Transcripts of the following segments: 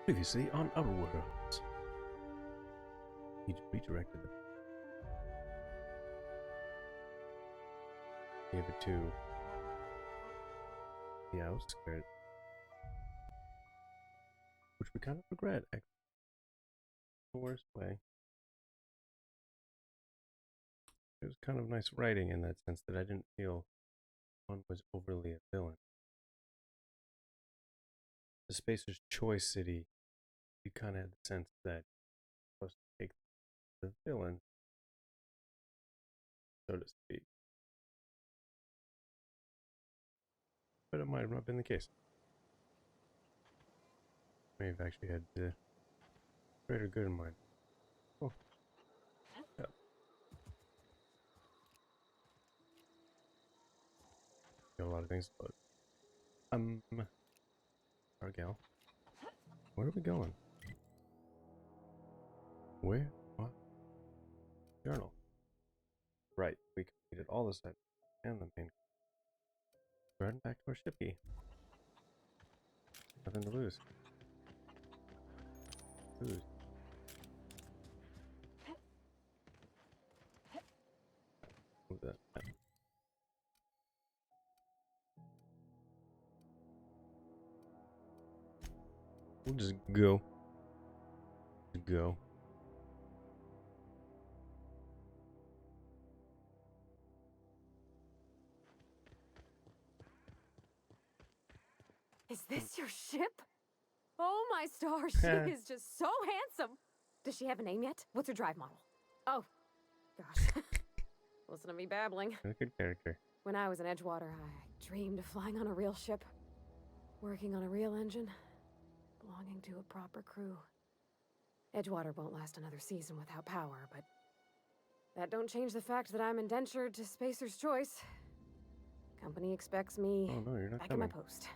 Previously on Outer Worlds. He redirected them. Gave it to the outskirts, which we kind of regret, actually. The worst way. It was kind of nice writing in that sense that I didn't feel one was overly a villain. The Spacer's Choice City, you kind of had the sense that you're supposed to take the villain, so to speak. But it might have not been the case. May have actually had the greater good in mind. Oh. Yeah. Got a lot of things to load. Argel. Where are we going? Where? What? Journal. Right, we completed all the sites and the main. Running back to our shippy. Nothing to lose. Lose. Move that. We'll just go. Go. Is this your ship? Oh my stars, she is just so handsome. Does she have a name yet? What's her drive model? Oh, gosh. Listen to me babbling. A good character. When I was in Edgewater, I dreamed of flying on a real ship, working on a real engine, belonging to a proper crew. Edgewater won't last another season without power, but that don't change the fact that I'm indentured to Spacer's Choice. Company expects me Oh no, you're not back coming. in my post.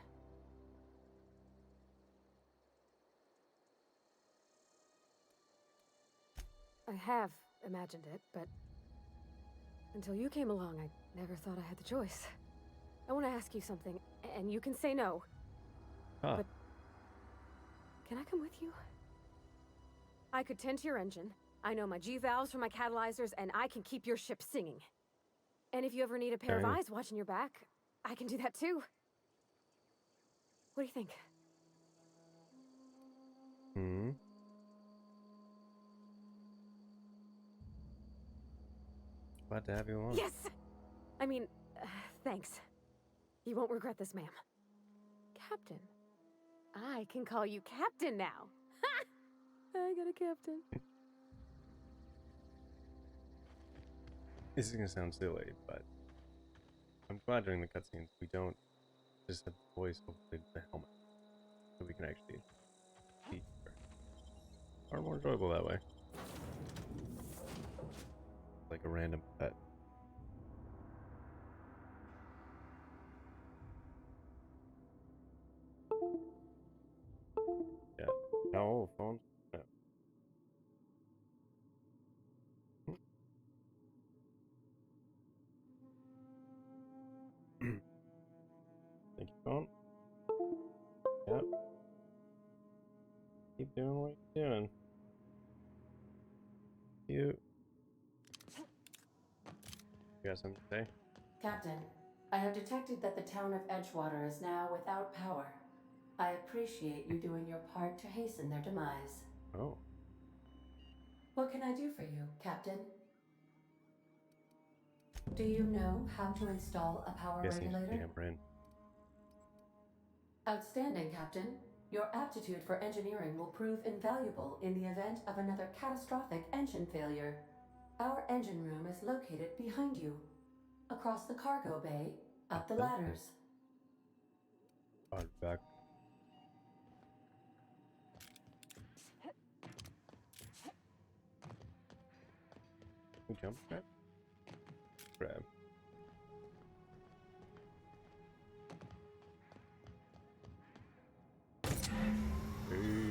I have imagined it, but until you came along, I never thought I had the choice. I want to ask you something, and you can say no. Ah. But can I come with you? I could tend to your engine. I know my G-valves from my catalyzers, and I can keep your ship singing. And if you ever need a pair of eyes watching your back, I can do that too. What do you think? Hmm. Glad to have you along. Yes! I mean, thanks. You won't regret this, ma'am. Captain. I can call you Captain now. Ha! I got a captain. This is gonna sound silly, but I'm glad during the cutscenes we don't just have the voice over the helmet, so we can actually see her. Far more enjoyable that way. Like a random pet. Yeah. No phones. No. Thank you, phone. Yep. Keep doing what you're doing. You got something to say? Captain, I have detected that the town of Edgewater is now without power. I appreciate you doing your part to hasten their demise. Oh. What can I do for you, Captain? Do you know how to install a power Guessing she's regulator? hammer in. Outstanding, Captain. Your aptitude for engineering will prove invaluable in the event of another catastrophic engine failure. Our engine room is located behind you. Across the cargo bay, up the ladders. Back. Jump grab? Grab. Hey.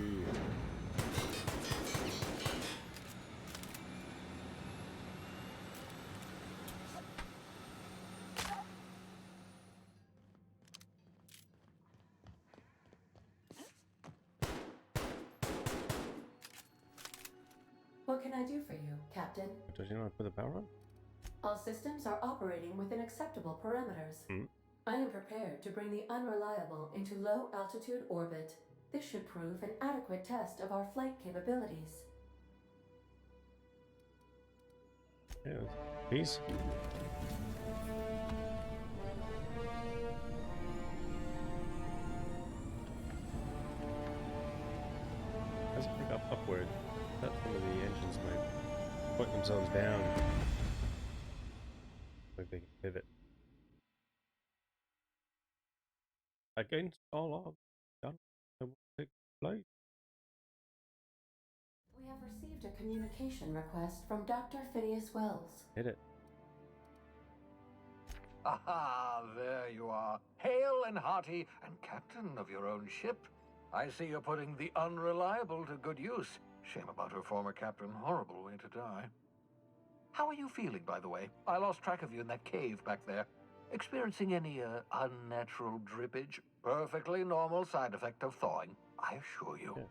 What can I do for you, Captain? Does you not put the power on? All systems are operating within acceptable parameters. I am prepared to bring the unreliable into low-altitude orbit. This should prove an adequate test of our flight capabilities. Yeah, peace. As I pick up upward, that some of the engines might point themselves down. Like they can pivot. Against all odds, done. I will take flight. We have received a communication request from Dr. Phineas Wells. Hit it. Aha, there you are, hale and hearty, and captain of your own ship. I see you're putting the unreliable to good use. Shame about her former captain, horrible way to die. How are you feeling, by the way? I lost track of you in that cave back there. Experiencing any, unnatural drippage? Perfectly normal side effect of thawing, I assure you. Yeah.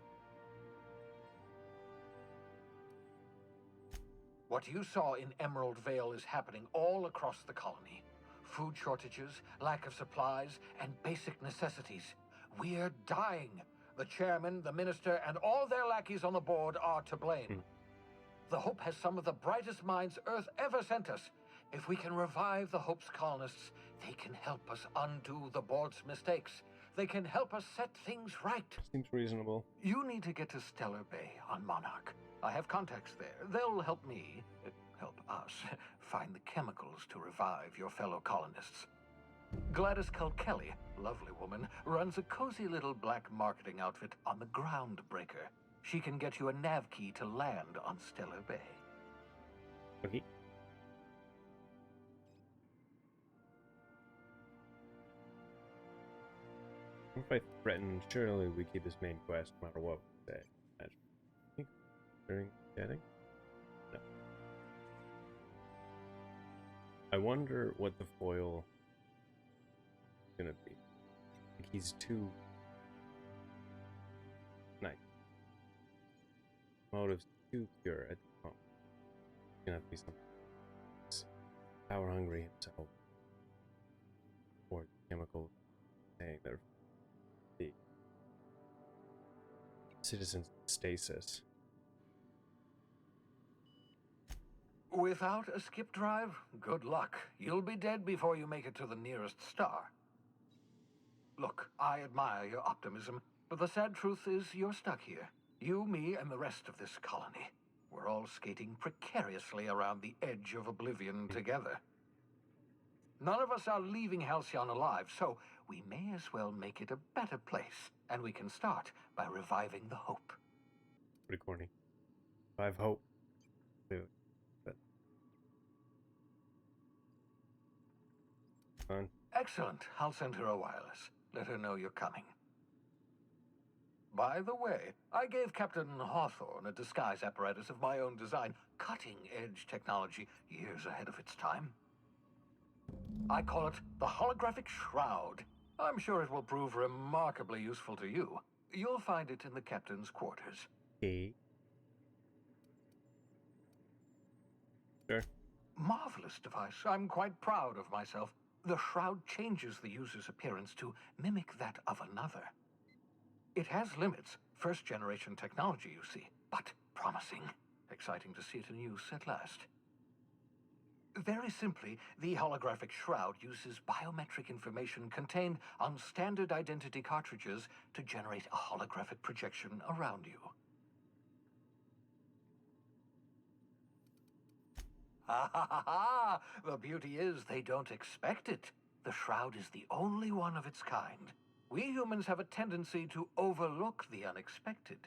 What you saw in Emerald Vale is happening all across the colony. Food shortages, lack of supplies, and basic necessities. We're dying. The chairman, the minister, and all their lackeys on the board are to blame. The Hope has some of the brightest minds Earth ever sent us. If we can revive the Hope's colonists, they can help us undo the board's mistakes. They can help us set things right. Seems reasonable. You need to get to Stellar Bay on Monarch. I have contacts there. They'll help me, help us, find the chemicals to revive your fellow colonists. Gladys Kelly, lovely woman, runs a cozy little black marketing outfit on the Groundbreaker. She can get you a nav key to land on Stellar Bay. Okay. If I threaten, surely we keep this main quest no matter what we say. Imagine. During getting? No. I wonder what the foil is gonna be. Like he's too nice. Motive's too pure at the moment. It's gonna have to be something power hungry himself. Or chemical saying they're the citizens stasis. Without a skip drive, good luck. You'll be dead before you make it to the nearest star. Look, I admire your optimism, but the sad truth is you're stuck here. You, me, and the rest of this colony. We're all skating precariously around the edge of oblivion together. None of us are leaving Halcyon alive, so we may as well make it a better place, and we can start by reviving the Hope. Pretty corny. I have hope. Dude. But fun. Excellent. I'll send her a wireless. Let her know you're coming. By the way, I gave Captain Hawthorne a disguise apparatus of my own design, cutting-edge technology, years ahead of its time. I call it the Holographic Shroud. I'm sure it will prove remarkably useful to you. You'll find it in the captain's quarters. Okay. Sure. Marvelous device. I'm quite proud of myself. The shroud changes the user's appearance to mimic that of another. It has limits, first-generation technology, you see, but promising. Exciting to see it in use at last. Very simply, the holographic shroud uses biometric information contained on standard identity cartridges to generate a holographic projection around you. Ha ha ha ha! The beauty is they don't expect it. The shroud is the only one of its kind. We humans have a tendency to overlook the unexpected.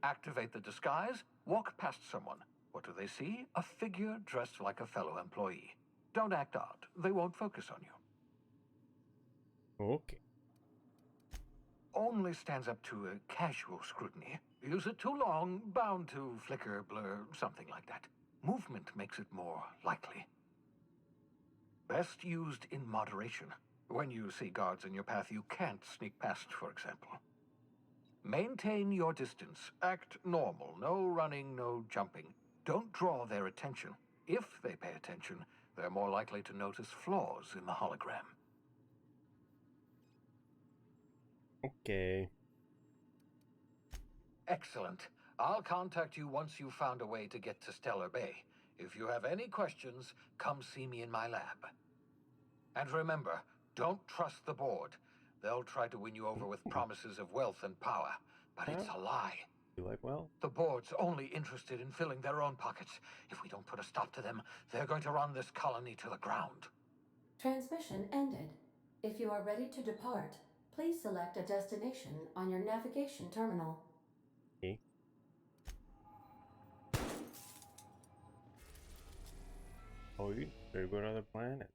Activate the disguise, walk past someone. What do they see? A figure dressed like a fellow employee. Don't act odd. They won't focus on you. Okay. Only stands up to a casual scrutiny. Use it too long, bound to flicker, blur, something like that. Movement makes it more likely. Best used in moderation. When you see guards in your path you can't sneak past, for example. Maintain your distance. Act normal. No running, no jumping. Don't draw their attention. If they pay attention, they're more likely to notice flaws in the hologram. Okay. Excellent. I'll contact you once you've found a way to get to Stellar Bay. If you have any questions, come see me in my lab. And remember, don't trust the board. They'll try to win you over with promises of wealth and power, but it's a lie. You like well? The board's only interested in filling their own pockets. If we don't put a stop to them, they're going to run this colony to the ground. Transmission ended. If you are ready to depart, please select a destination on your navigation terminal. Okay. Oh, you should go to another planet.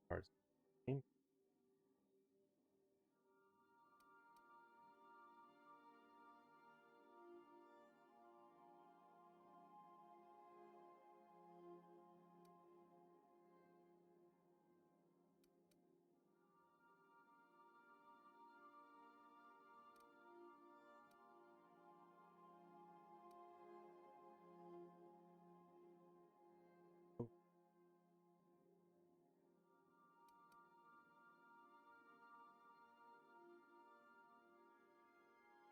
Parts.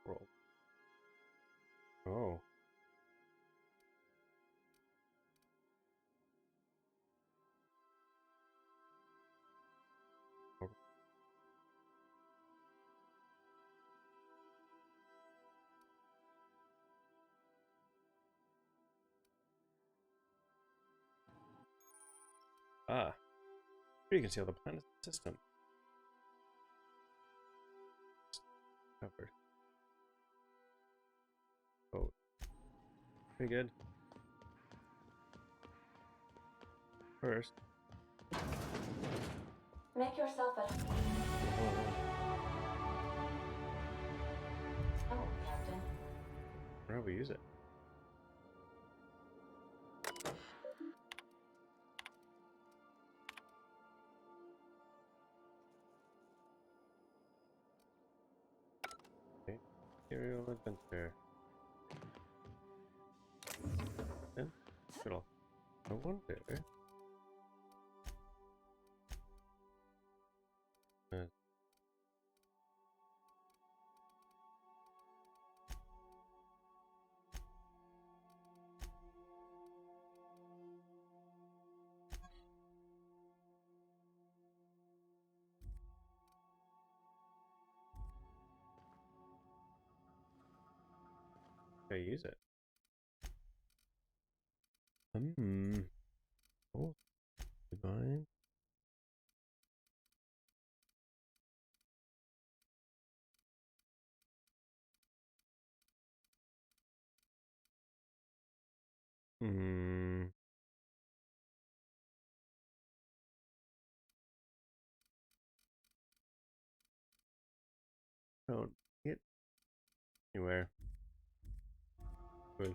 World. Oh. Ah. Here you can see all the planets in the system. Covered. Oh. Pretty good. First. Make yourself at home. Oh, Captain. How do we use it? Okay. Serial adventure. And fiddle. I wonder. Uh, I use it. Oh, divine. Hmm. Don't get anywhere. Good.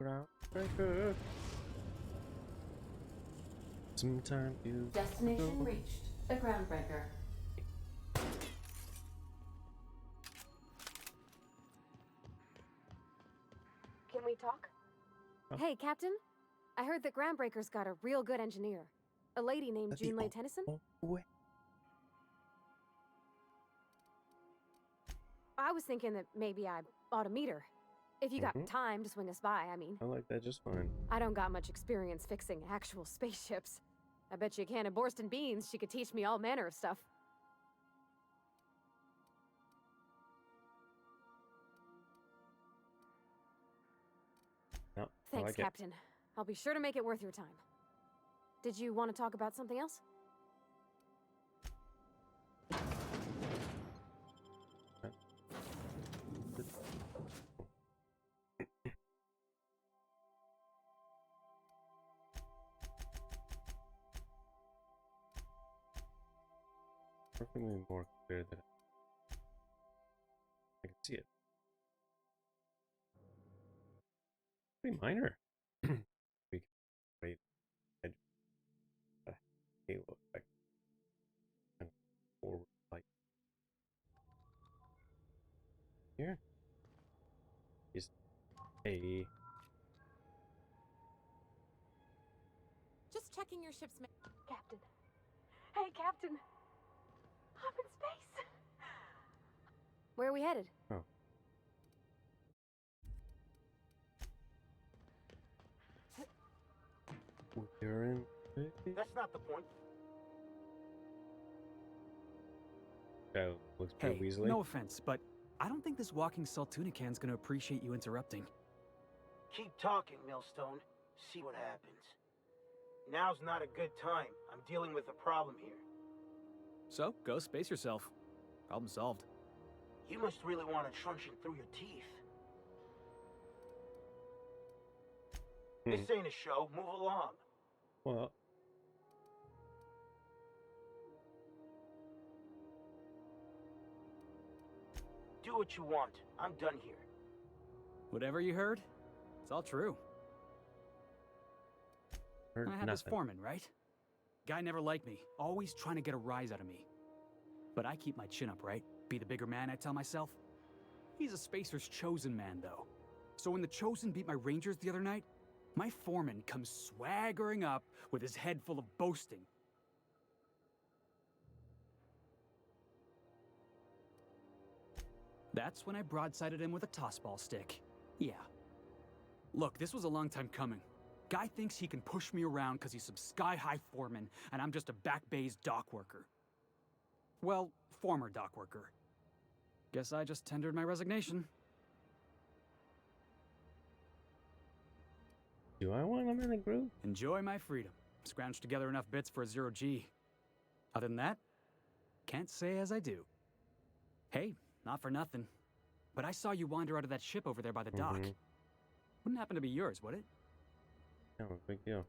Groundbreaker. Sometime you Destination go. reached. The Groundbreaker. Can we talk? Huh? Hey, Captain. I heard that Groundbreaker's got a real good engineer. A lady named That'd be Junlei Tennyson? way. I was thinking that maybe I ought to meet her. If you got time to swing us by, I mean. I like that just fine. I don't got much experience fixing actual spaceships. I bet you a can of Borston beans she could teach me all manner of stuff. No, I Thanks, like it. Captain. I'll be sure to make it worth your time. Did you want to talk about something else? Perfectly more clear that I can see it. Pretty minor. Just, hey. Just checking your ship's Captain. Hey, Captain. I'm in space. Where are we headed? Oh. We're in. That's not the point. That looks pretty Hey, Weasley. no offense, but I don't think this walking Saltunican's gonna appreciate you interrupting. Keep talking, Millstone. See what happens. Now's not a good time. I'm dealing with a problem here. So, go space yourself. Problem solved. You must really want a truncheon through your teeth. This ain't a show. Move along. Well, Do what you want. I'm done here. Whatever you heard, it's all true. heard I had this nothing. foreman, right? Guy never liked me, always trying to get a rise out of me. But I keep my chin up, right? Be the bigger man, I tell myself. He's a spacer's chosen man, though. So when the chosen beat my rangers the other night, my foreman comes swaggering up with his head full of boasting. That's when I broadsided him with a tossball stick. Yeah. Look, this was a long time coming. Guy thinks he can push me around because he's some sky-high foreman, and I'm just a back bay's dock worker. Well, former dock worker. Guess I just tendered my resignation. Do I want him in the group? Enjoy my freedom. Scrounged together enough bits for a 0G. Other than that, can't say as I do. Hey, not for nothing, but I saw you wander out of that ship over there by the dock. Wouldn't happen to be yours, would it? No, big deal.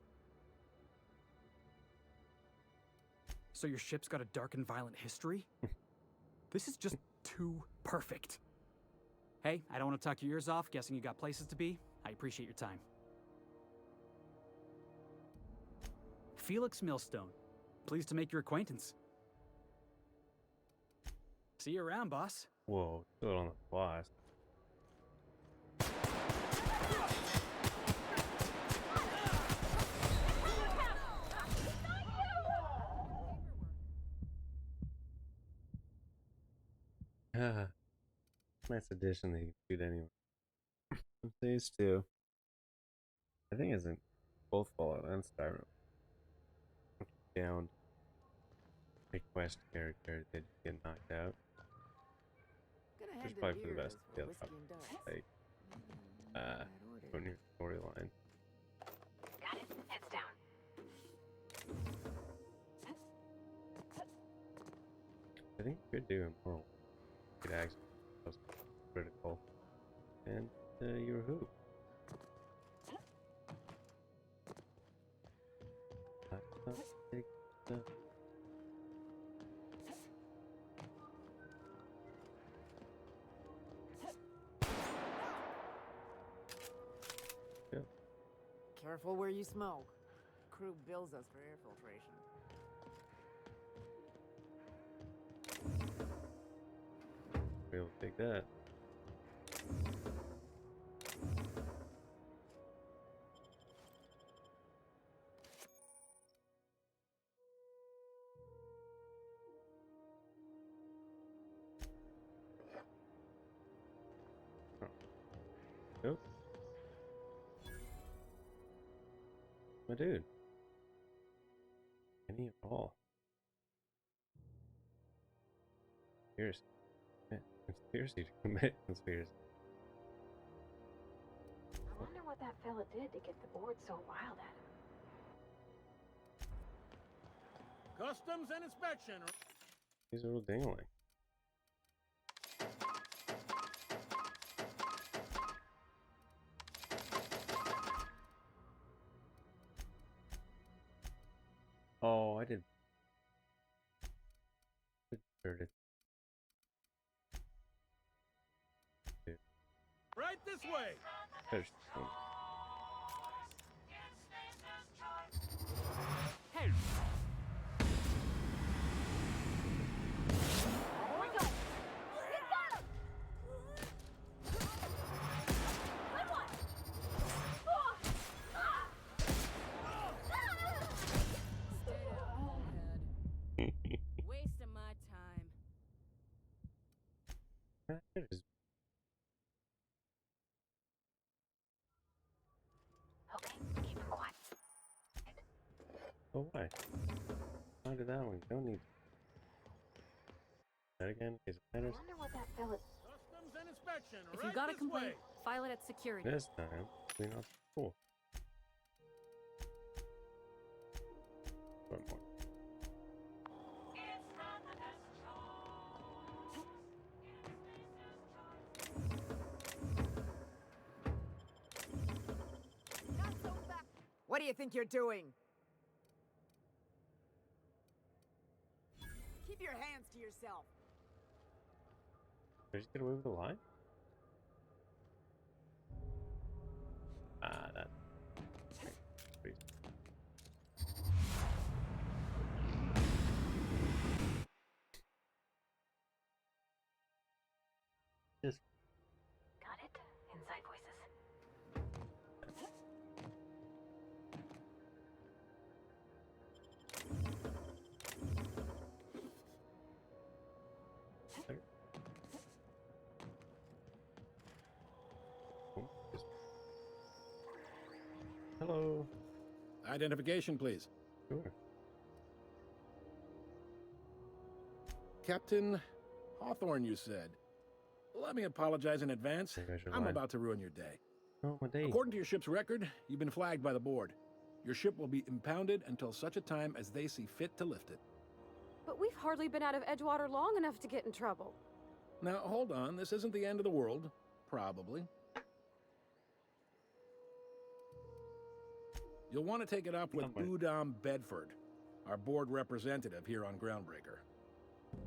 So your ship's got a dark and violent history? This is just too perfect. Hey, I don't want to talk your ears off, guessing you got places to be. I appreciate your time. Felix Millstone. Pleased to make your acquaintance. See you around, boss. Whoa, still on the boss. Nice addition that you can shoot anyone. Phase 2. I think it's in both Fallout and Skyrim. Down request character that get knocked out. Which is probably for the best. Yeah, like on your storyline. Got it. Heads down. I think you could do immoral. You could actually was critical. And your hoop. Take the Careful where you smoke. Crew bills us for air filtration. We'll take that. Nope. My dude. Any at all. Conspiracy. Conspiracy to commit conspiracy. I wonder what that fella did to get the board so wild at him. Customs and inspection. He's a real dingling. Oh, I did. It. Right this way. There's Hey! Oh my god! We got him! Oh, why? Why did that one? Don't need that again. Case of I matters. wonder what that bill is. Customs and inspection. If Right you got a this complaint, way. file it at security. This time, clean up. Cool. One more. What do you think you're doing? Keep your hands to yourself. Did I just get away with the line? Ah, that. Please. Just Got it? Inside voices. there. Oh, just- Hello. Identification, please. Sure. Captain Hawthorne, you said. Let me apologize in advance. Maybe I should I'm lie. about to ruin your day. Oh, my day. According to your ship's record, you've been flagged by the board. Your ship will be impounded until such a time as they see fit to lift it. But we've hardly been out of Edgewater long enough to get in trouble. Now, hold on. This isn't the end of the world. Probably. You'll want to take it up with Somewhere. Udom Bedford, our board representative here on Groundbreaker.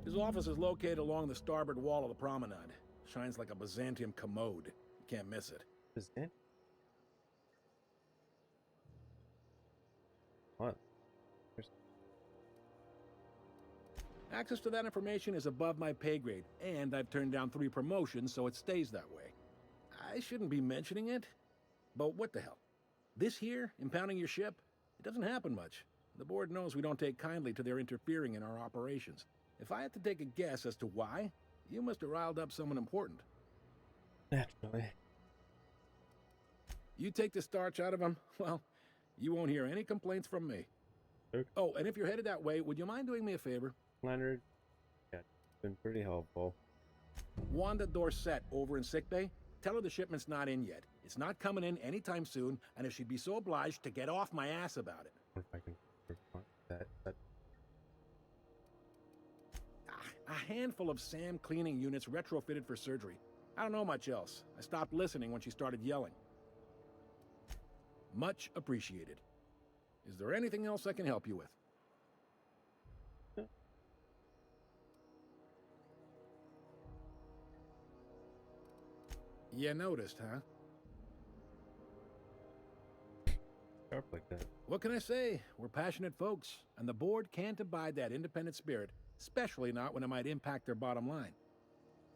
His office is located along the starboard wall of the promenade. Shines like a Byzantium commode. You can't miss it. Is it? What? Access to that information is above my pay grade, and I've turned down 3 promotions, so it stays that way. I shouldn't be mentioning it, but what the hell? This here, impounding your ship, it doesn't happen much. The board knows we don't take kindly to their interfering in our operations. If I had to take a guess as to why, you must have riled up someone important. Naturally. You take the starch out of them, well, you won't hear any complaints from me. Okay. Oh, and if you're headed that way, would you mind doing me a favor? Leonard. Yeah, it's been pretty helpful. Wanda Dorset over in sickbay, tell her the shipment's not in yet. It's not coming in anytime soon, and if she'd be so obliged to get off my ass about it. What if I can report that? A handful of SAM cleaning units retrofitted for surgery. I don't know much else. I stopped listening when she started yelling. Much appreciated. Is there anything else I can help you with? You noticed, huh? Sharp like that. What can I say? We're passionate folks, and the board can't abide that independent spirit, especially not when it might impact their bottom line.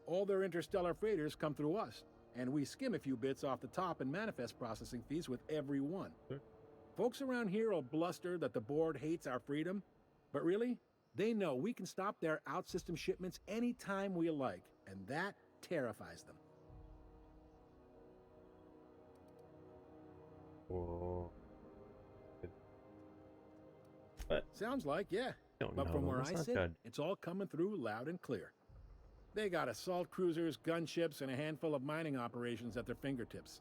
All their interstellar freighters come through us, and we skim a few bits off the top in manifest processing fees with every one. Sure. Folks around here will bluster that the board hates our freedom, but really, they know we can stop their out-system shipments anytime we like, and that terrifies them. Whoa. But Sounds like, yeah. don't But know. from where That's I not sit, good. it's all coming through loud and clear. They got assault cruisers, gunships, and a handful of mining operations at their fingertips.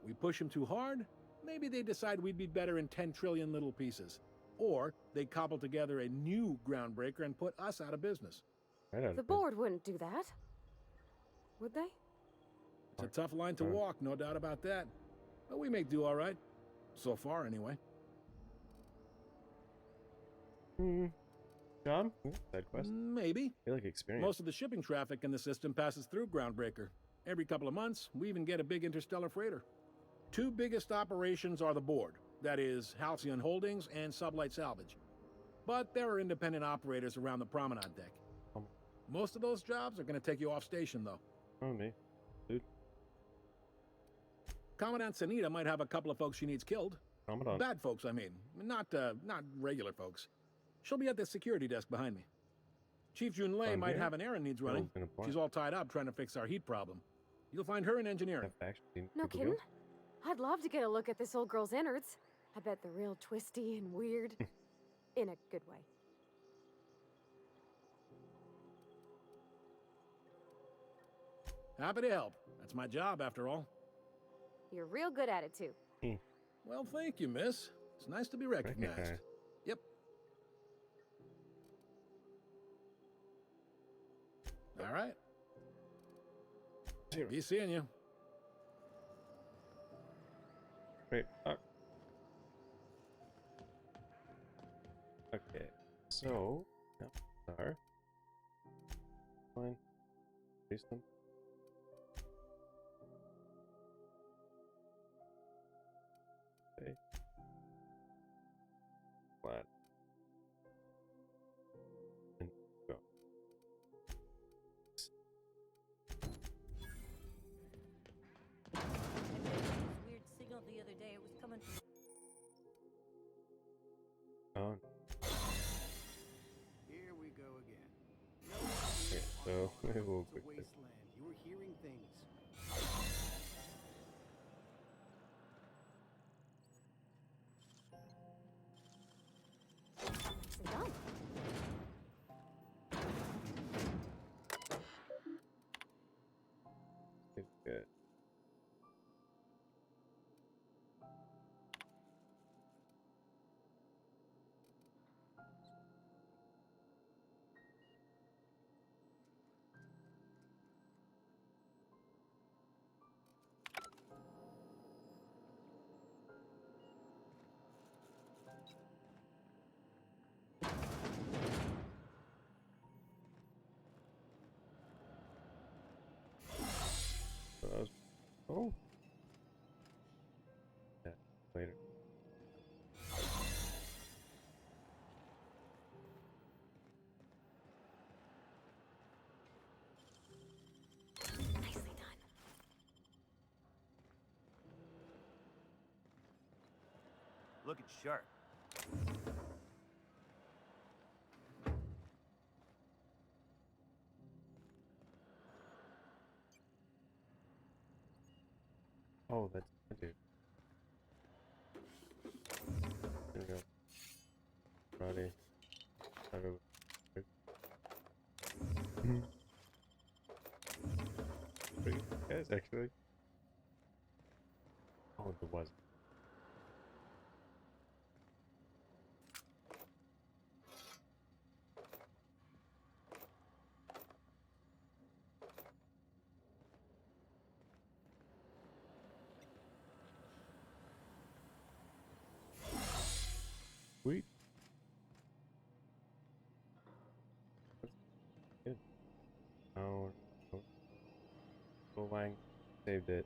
We push them too hard, maybe they decide we'd be better in 10 trillion little pieces. Or they cobble together a new groundbreaker and put us out of business. Right out of The bed. board wouldn't do that. Would they? It's a tough line to walk, no doubt about that. But we may do all right. So far, anyway. Job? Side quest. Maybe. I feel like experience. Most of the shipping traffic in the system passes through Groundbreaker. Every couple of months, we even get a big interstellar freighter. 2 biggest operations are the board. That is, Halcyon Holdings and Sublight Salvage. But there are independent operators around the promenade deck. Most of those jobs are going to take you off station, though. Oh, me. Dude. Commandant Sanita might have a couple of folks she needs killed. Commandant. Bad folks, I mean. Not regular folks. She'll be at the security desk behind me. Chief Jun Lei Fine, might yeah. have an errand needs running. Bill's gonna apply. She's all tied up trying to fix our heat problem. You'll find her in engineering. Have actually seen No people kidding? go. I'd love to get a look at this old girl's innards. I bet they're real twisty and weird. In a good way. Happy to help. That's my job, after all. You're real good at it, too. Well, thank you, miss. It's nice to be recognized. Recognized. Yep. All right. Zero. Be seeing you. Great. Okay. So, yeah, are fine. Release them. Okay. Flat. And go. Weird signal the other day. It was coming from. Oh. Here we go again. Okay, so we'll It's a quickly. wasteland. You were hearing things. Nicely done. It's good. So that was. Oh. Yeah. Later. Nicely done. Looking sharp. Oh, that's I do. There we go. Friday. Pretty good guys, actually. Oh, there was. Sweet. That's good. Oh, Lang saved it.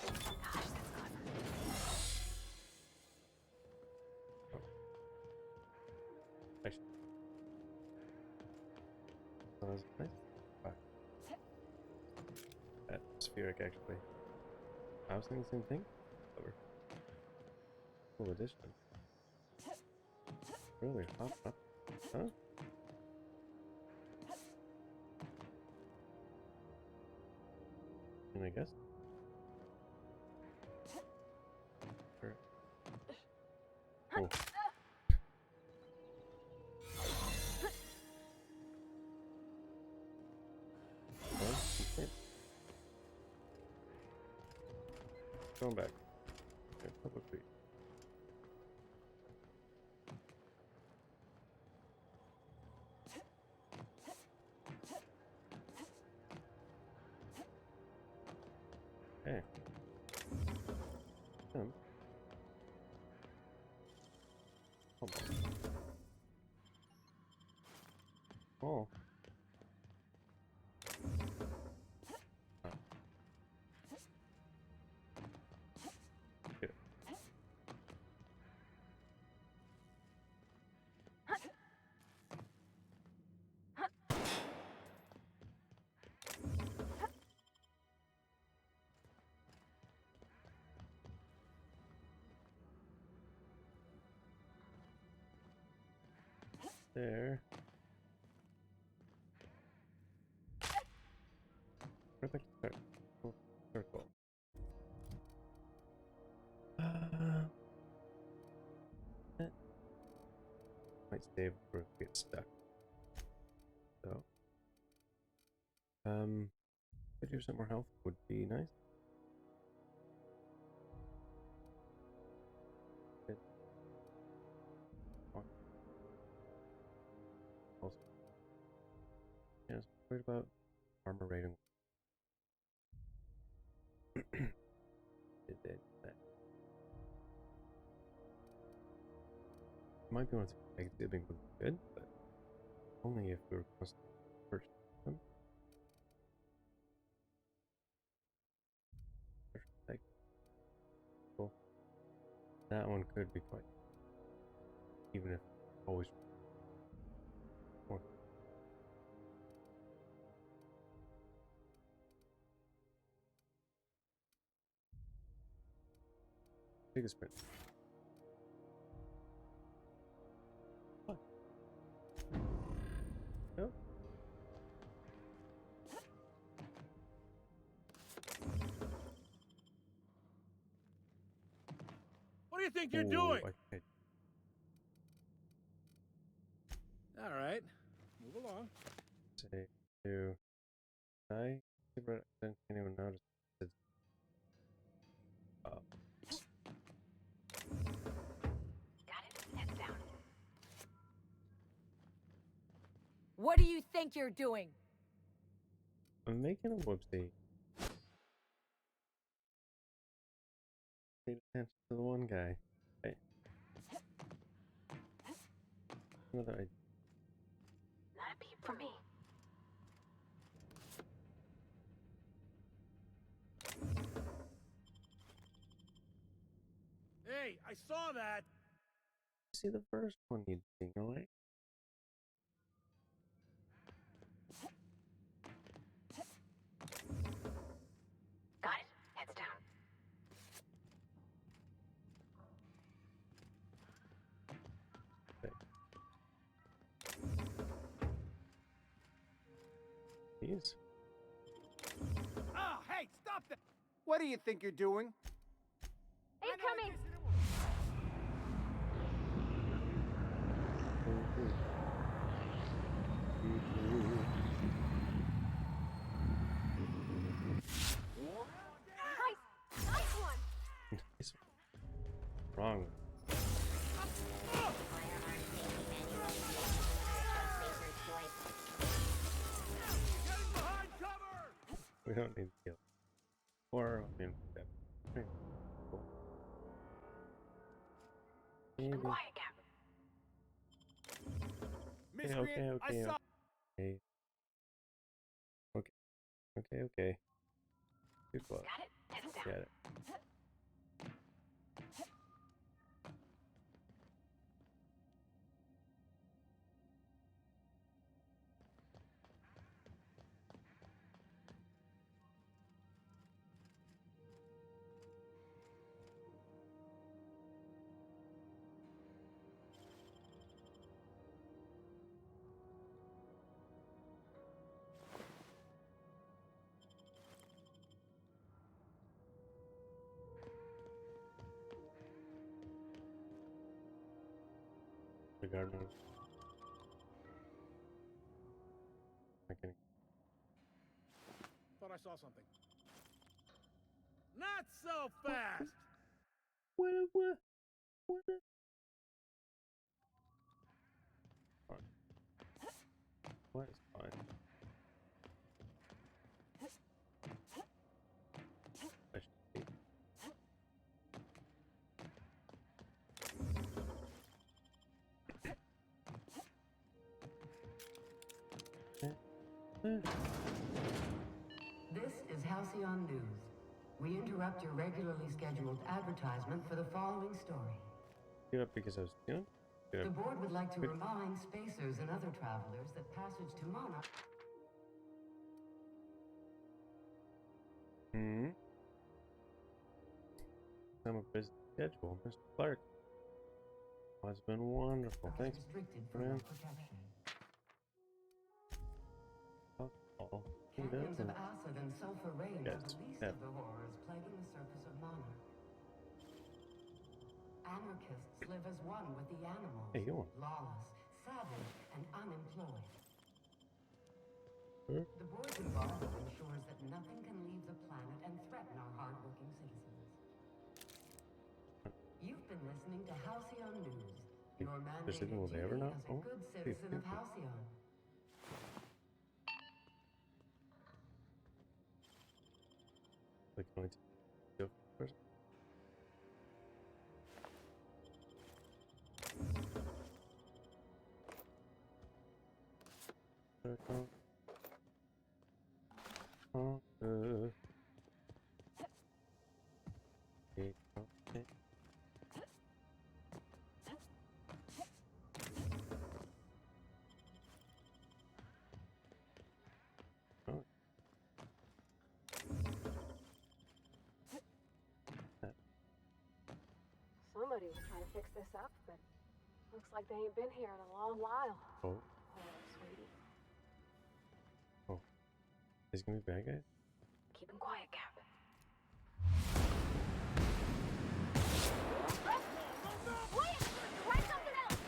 Gosh, that's clever. Oh. Actually, that was nice. Wow. Atmospheric, actually. I was thinking the same thing. Clever. Cool addition. Really? Huh? Huh? I guess. Sure. Oh. Well, complete. Going back. Okay, publicly. Okay. Oh. Oh. Ah. Get it. there. Where'd that start? Oh, circle. Eh. Might save or get stuck. So, could do some more health would be nice. Good. Also, yeah, I was worried about armor rating. It did that. Might be one of the exhibiting would be good, but only if we were constantly first them. Like, cool. That one could be quite, even if always more. Take a sprint. What? No? What do you think you're doing? Okay. All right, move along. Say to I can't even notice. It's, What do you think you're doing? I'm making a whoopsie. Pay attention to the one guy. Hey. Another idea. Not a peep from me. Hey, I saw that. See the first one you'd seen, right? Got it. Heads down. Okay. These. Ah, hey, stop that! What do you think you're doing? Incoming! Nice one! Nice. Wrong. Getting behind cover! We don't need to kill. Or, I mean, that. Cool. Maybe. Quiet, Cap. Miscreant, I saw. Okay. Okay. Too close. Got it. Heads down. Get it. The gardener. Okay. Thought I saw something. Not so fast. What? What is fine? I should be. This is Halcyon News. We interrupt your regularly scheduled advertisement for the following story. Give up because I was doing. The board would like to remind spacers and other travelers that passage to Monarch... I'm a busy schedule, Mr. Clark. Oh, it's been wonderful. Thanks, man. Oh, Canyons of acid and sulfur rain yes. are the least Yeah. of the horrors plaguing the surface of Mana. Anarchists live as one with the animals, Hey, you on? lawless, savage, and unemployed. Huh? The board's embargo ensures that nothing can leave the planet and threaten our hardworking citizens. You've been listening to Halcyon News. Your mandated Will they ever duty not? as a good citizen of Halcyon. Like, going to go first? Somebody was trying to fix this up, but looks like they ain't been here in a long while. Oh. Oh, sweetie. Oh. He's gonna be bad guy? Keep him quiet, Cap. Wait! Try something else!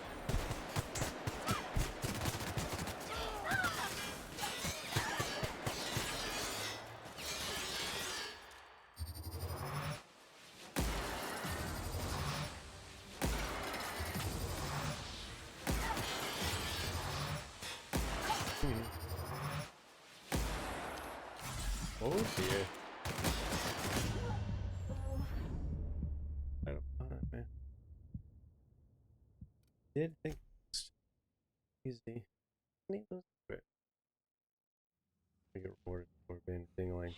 Oh dear. I don't know, man. Did think it's easy. Needless to say. I get rewarded for being dingling.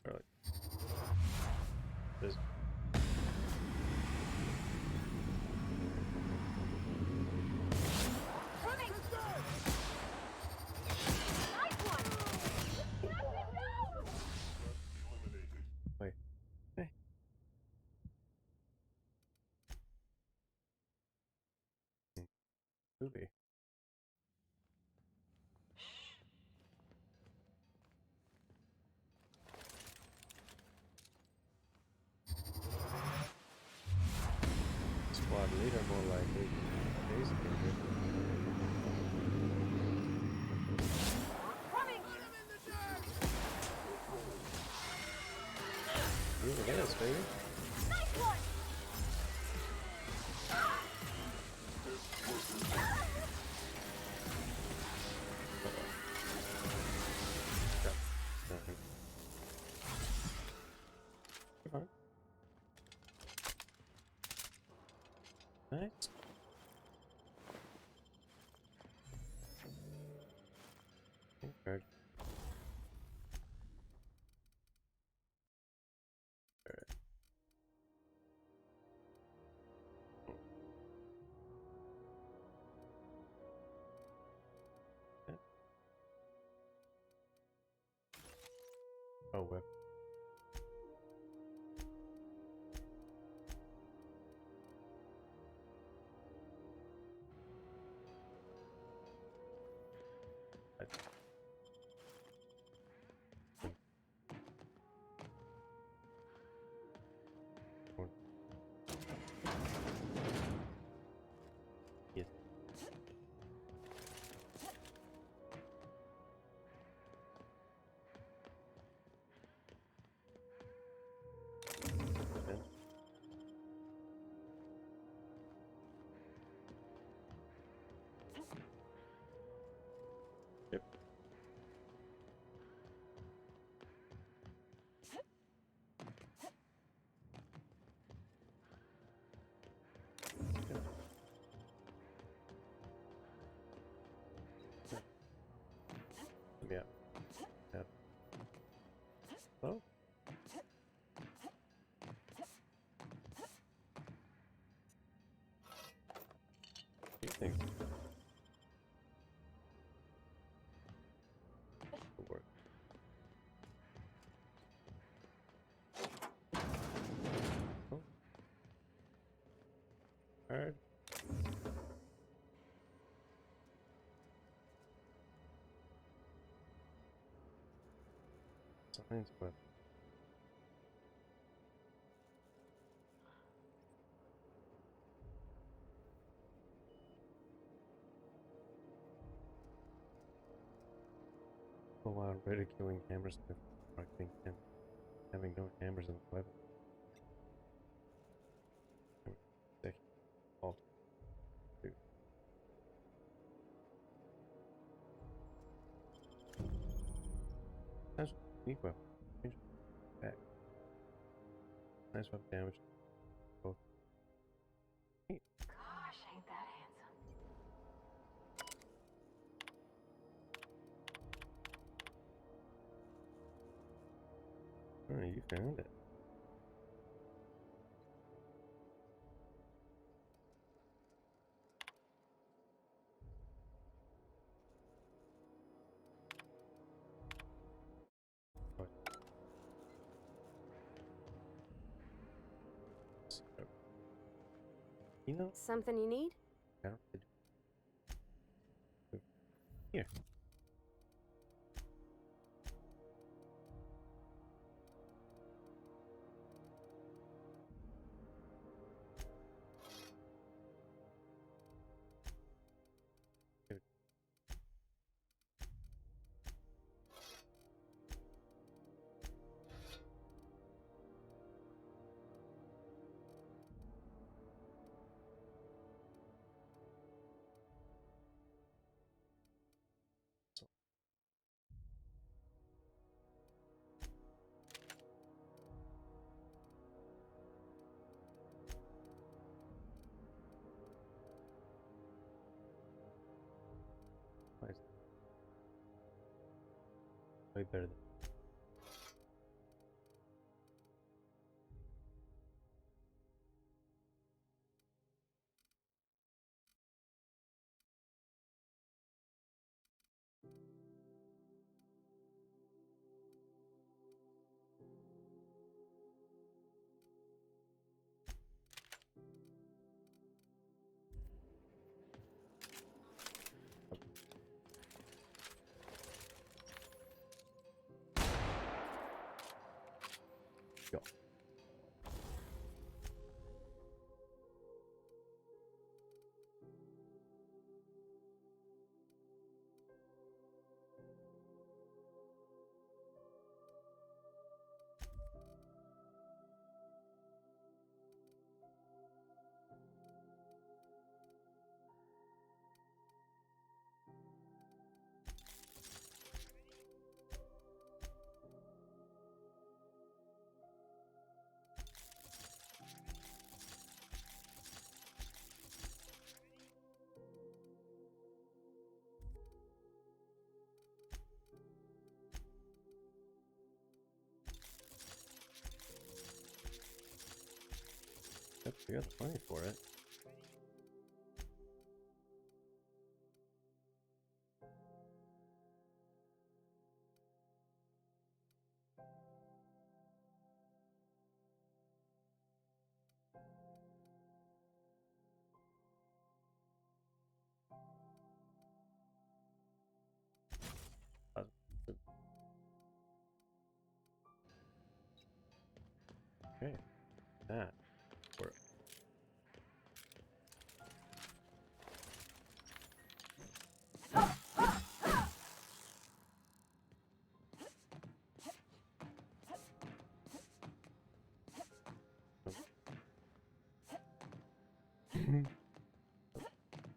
Or like this. Wait. Hey. Movie. Squad leader more likely. Basic you look at us, baby. Nice one! Come on. Nice. Okay. Oh, whip. Yes. Okay. Yep. Yeah. Yep. Oh. You think this will work? Science web. While ridiculing cameras and marketing and having no cameras in the web. That's unique weapon. Change back. Nice weapon damage. Both. Neat. Gosh, ain't that handsome. Oh, you found it. You know, Something you need? I don't really do. Here. Way better than go. Yep, we got the money for it. Okay, that worked.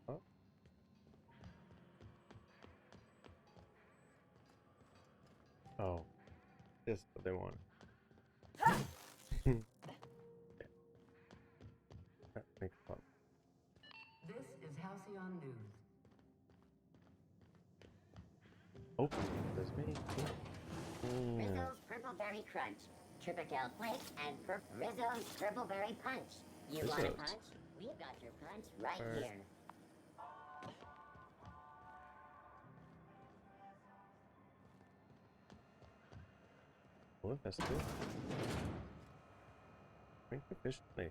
Oh. Oh, this is what they want. That makes fun. This is Halcyon News. Oh, that's me. Rizzo's Purple Berry Crunch, Tripical Flakes, and Rizzo's Purple Berry Punch. You want a Rizzo's. punch? We've got your punch right here. Well, that's good. Drink efficiently.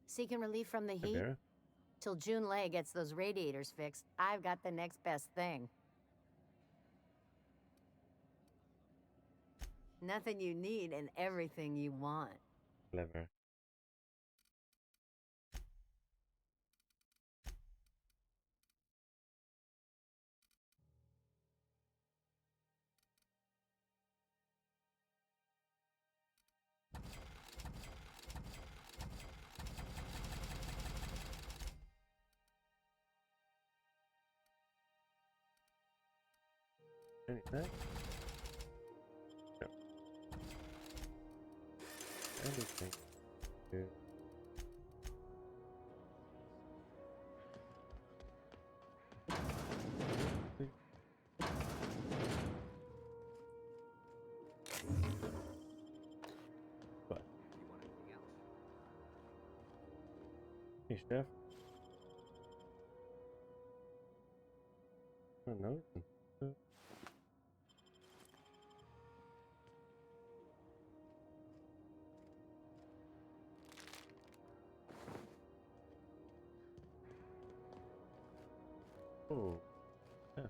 Seeking relief from the heat? Vera? Till June Lay gets those radiators fixed, I've got the next best thing. Nothing you need and everything you want. Clever. Anything? No. Anything. Good. What? Hey, chef. I don't know. Oh, yeah.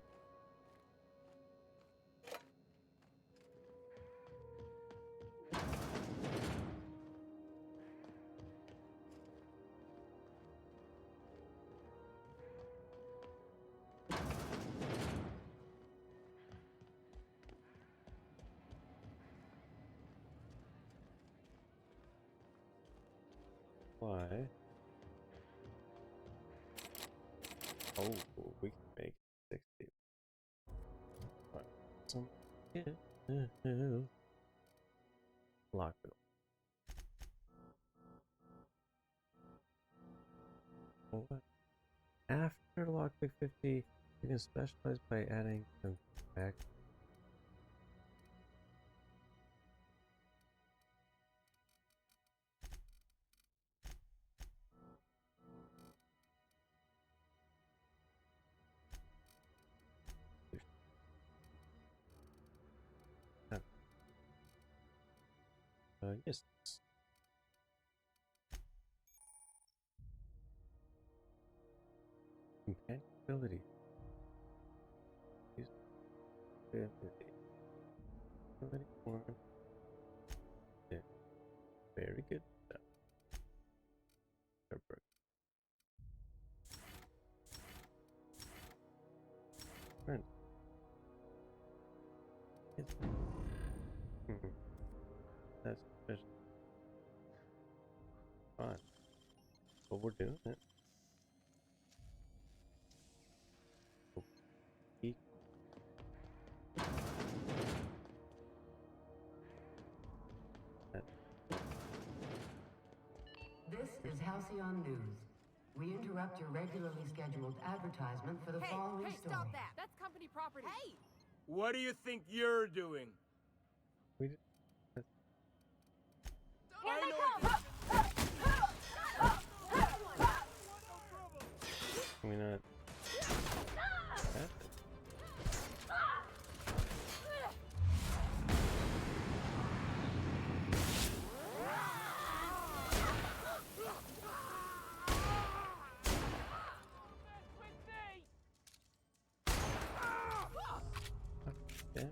Why? Oh, we can make 60. What? Some. Yeah. Lock it. What? After lockpick 50, you can specialize by adding them back. Yes. Compatibility. Compatibility. Yeah. Very good stuff. Friend. Yes. That's just fine. But we're doing it. Okay. This is Halcyon News. We interrupt your regularly scheduled advertisement for the following story. Stop that! That's company property. Hey! What do you think you're doing? We did. Here they come! Can we not? Yeah.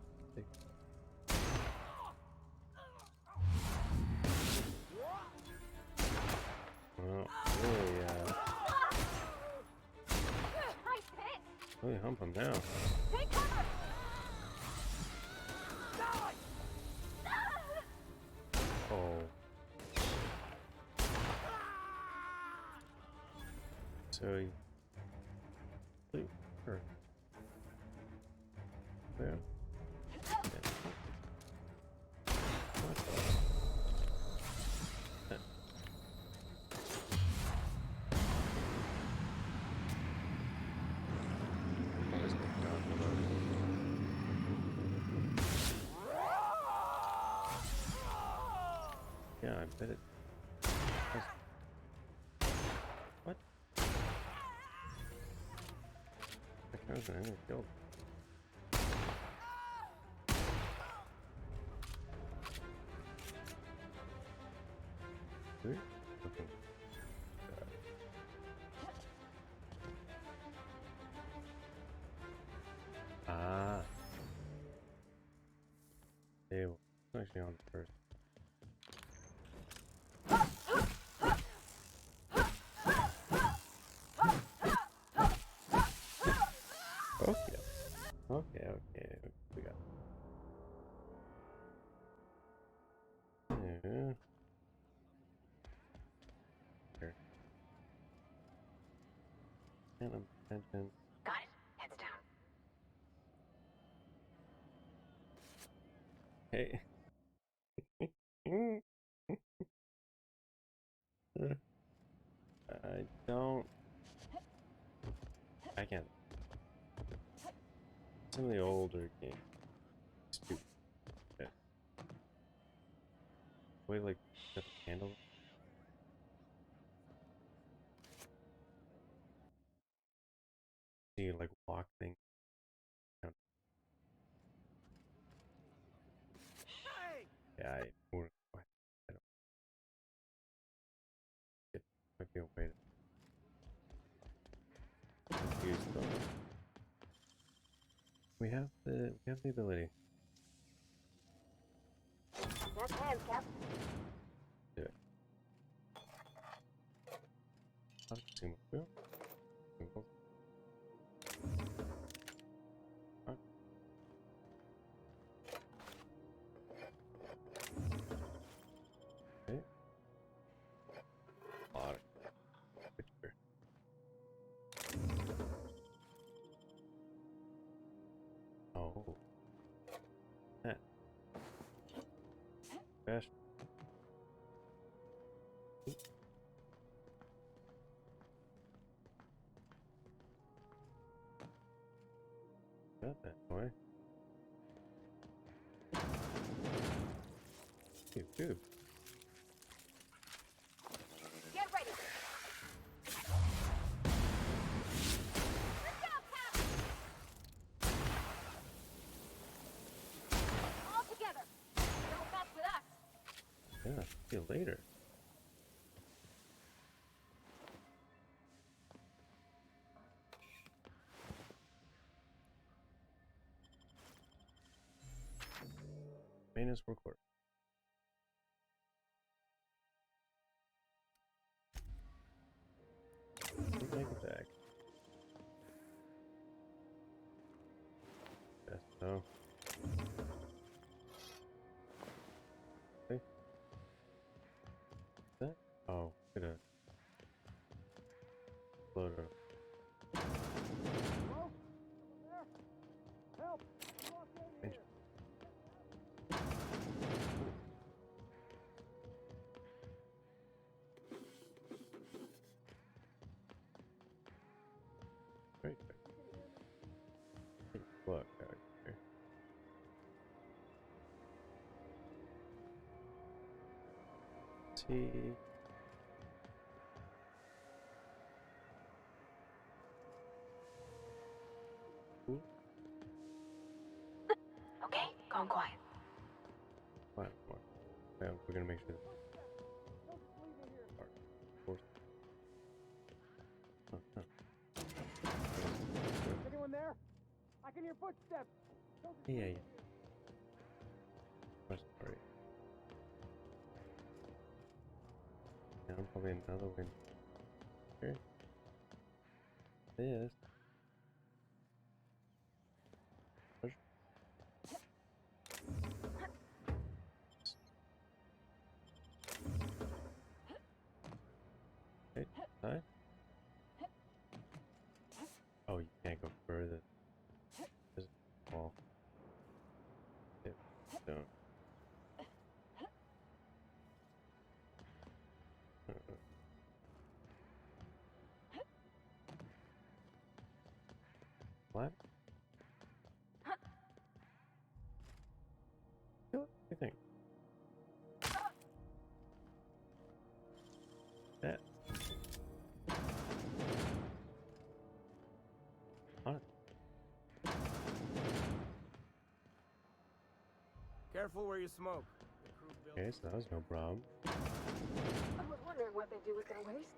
Well, really hump him now. Take cover! Oh. So he. Sure. There. Yeah, I bet it. What? That guy's an enemy killed. Okay. actually on first? Okay. Okay, okay. We got yeah. Here. And I'm attention. Got it. Heads down. Hey. I don't. I can't. Some of the older games. Stupid. Okay. Way like got the candle. See like walk things. Yeah, I don't get might be a way to use them. We have the ability. That's hands, Cap. Do it. I'll see what we do. Okay. A lot of picture. Oh. That. Best. Got that boy. Dude. Get ready. Let's go, Cap. All together. Don't mess with us. Yeah, see you later. Maintenance record. Make it back. Best no. Okay. That? Oh, get a loader. Hello? There? Help! Lock in here! Great. Take a look out here. See. Okay, gone quiet. Quiet more. Yeah, we're gonna make sure. Part. Force. Oh, no. Is anyone there? I can hear footsteps! Yeah. Much sorry. Now probably another win. Here. This. Push. Okay, side. Oh, you can't go further. There's a wall. Yeah, don't. What? What do you think? That. Honest. Careful where you smoke. Okay, so that was no problem. I was wondering what they do with their waste.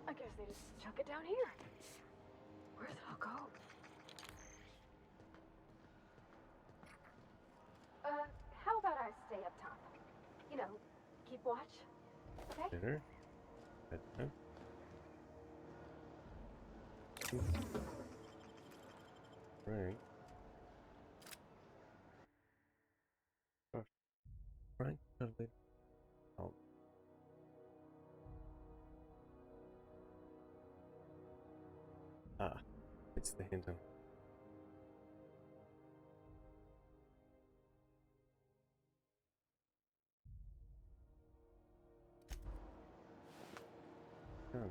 I guess they just chuck it down here. Where's it all go? How keep watch. Okay? Dinner. Bedtime. Frank. Gosh. Frank totally. Oh. Ah. It's the hint on. Done.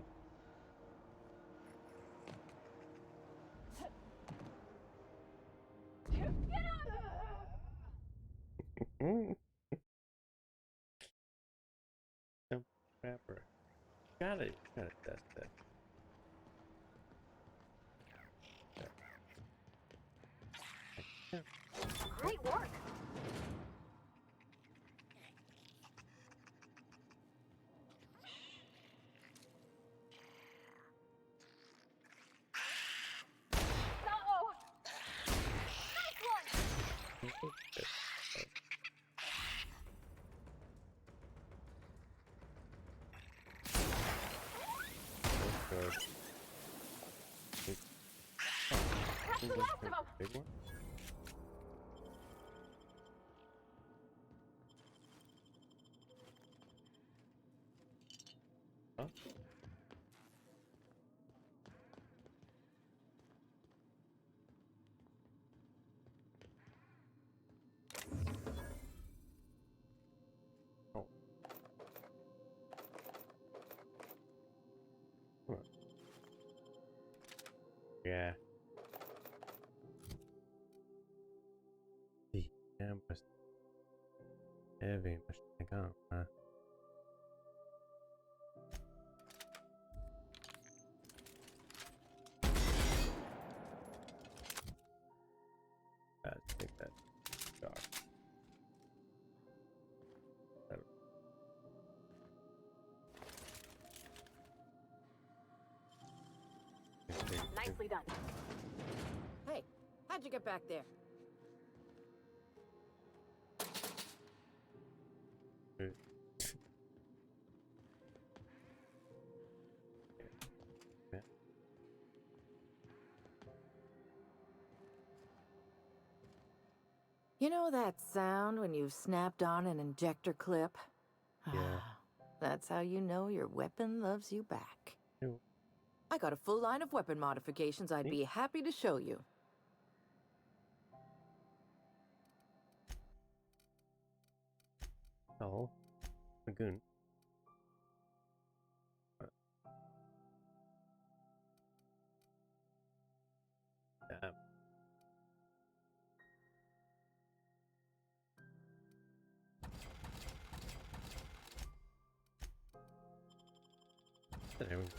Some crapper. Got it. Got it. That's that. Great work. No! Nice one! That's the last of them! Big one? Huh? Oh. Come on. Yeah. The campus. Heavy machine gun, huh? I think that dark. Nicely done. Hey, how'd you get back there? You know that sound when you've snapped on an injector clip? Yeah. That's how you know your weapon loves you back. Ew. I got a full line of weapon modifications I'd be happy to show you. Oh, Lagoon. Damn. There we go.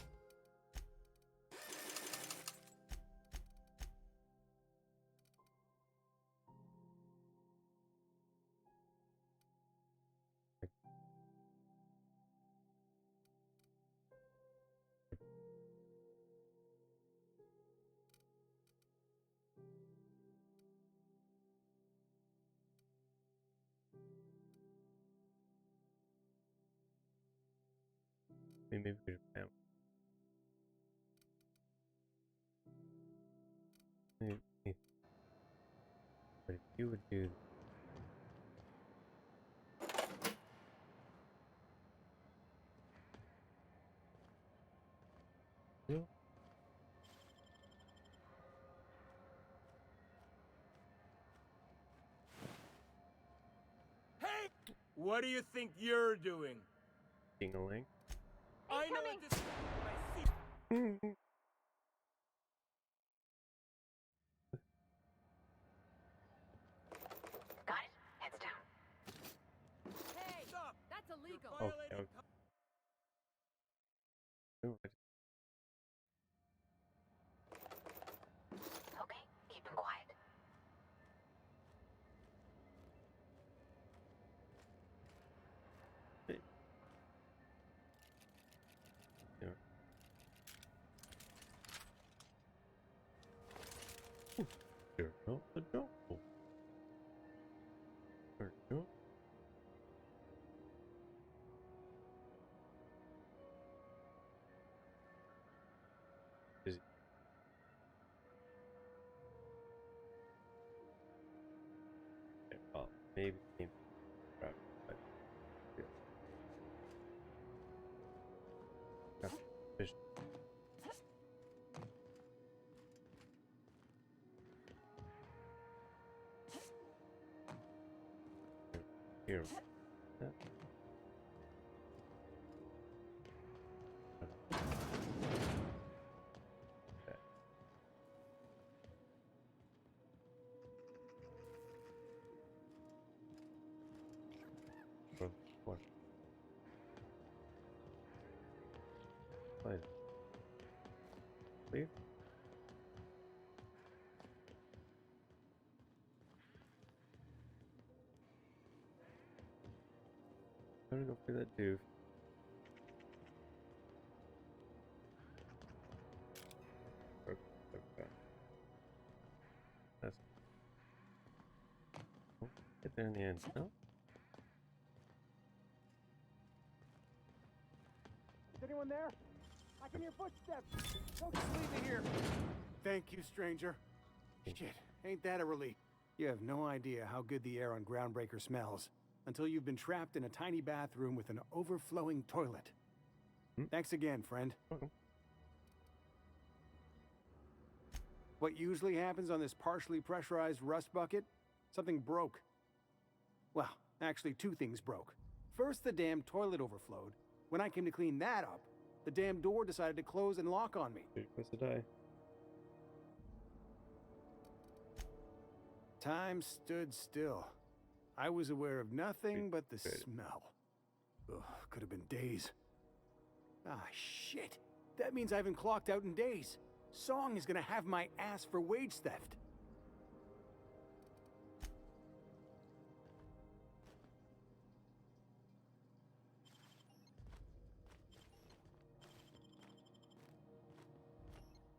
Maybe we could have maybe. But if you would do you Hey! What do you think you're doing? ding-a-ling. I know Incoming! this. I see. Got it. Heads down. Hey, Stop! that's illegal. Okay, Violating okay. Ooh, Okay, keep him quiet. yeah. Sure, no, the jungle. Sure, no. maybe came crap, but yeah. Got fish. Here. Yeah. Okay. What? Play. Leave. I'm gonna go for that dude. Okay. That's. Oh, get there in the end. No. Is anyone there? I can hear footsteps. Don't just leave me here. Thank you, stranger. Shit, ain't that a relief? You have no idea how good the air on Groundbreaker smells until you've been trapped in a tiny bathroom with an overflowing toilet. Thanks again, friend. What usually happens on this partially pressurized rust bucket? Something broke. Well, actually, two things broke. First, the damn toilet overflowed. When I came to clean that up, the damn door decided to close and lock on me. What's the die? Time stood still. I was aware of nothing but the smell. Ugh, could have been days. Ah, shit. That means I haven't clocked out in days. Song is gonna have my ass for wage theft.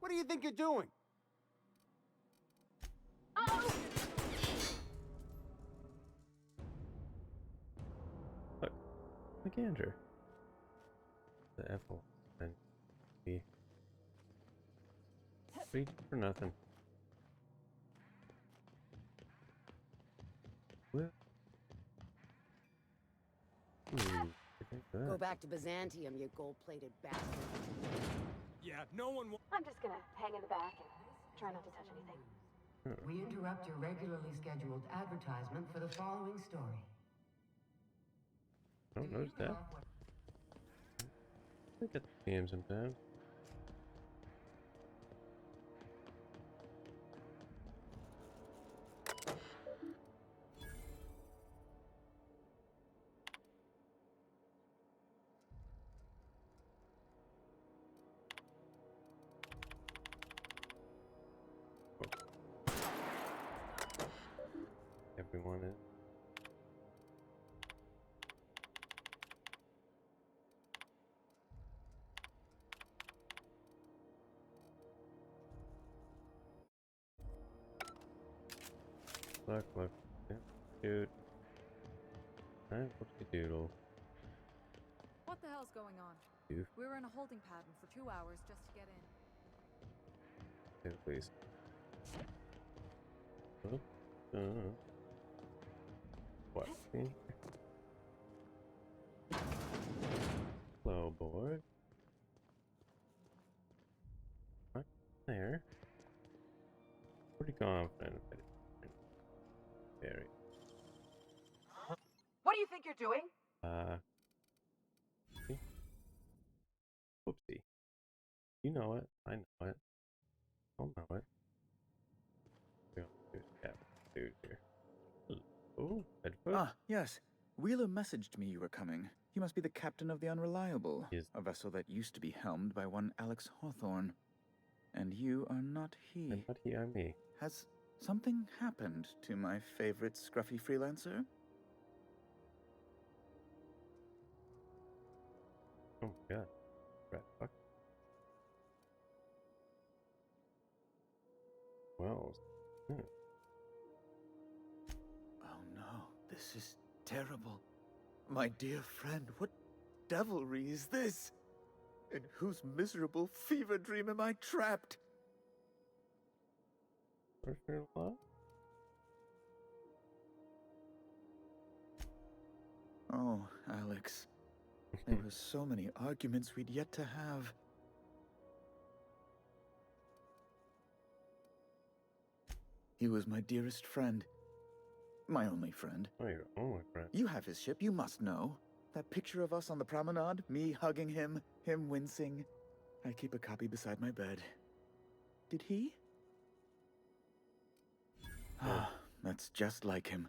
What do you think you're doing? Look, McAndrew. The apple and be sweet for nothing. Well, Go back to Byzantium, you gold-plated bastard. Yeah, no one I'm just gonna hang in the back and try not to touch anything. We interrupt your regularly scheduled advertisement for the following story. I don't notice that. I get the game sometimes. Everyone is. Look. Yeah, dude. Alright, whoopsie-doodle. What the hell's going on? Doof. We were in a holding pattern for 2 hours just to get in. Okay, please. What? Hello, board. What? There. Pretty confident. Very. What do you think you're doing? Whoopsie. You know it. I know it. I'll know it. Dude here. Oh, Edward. Ah, yes. Wheeler messaged me you were coming. You must be the captain of the Unreliable, a vessel that used to be helmed by one Alex Hawthorne. And you are not he. And not he, I'm me. Has something happened to my favorite scruffy freelancer? Oh my god. Rat fuck. Well. Oh no, this is terrible. My dear friend, what devilry is this? In whose miserable fever dream am I trapped? Oh, Alex. There were so many arguments we'd yet to have. He was my dearest friend. My only friend. Oh, your only friend. You have his ship, you must know. That picture of us on the promenade, me hugging him wincing. I keep a copy beside my bed. Did he? Ah, that's just like him.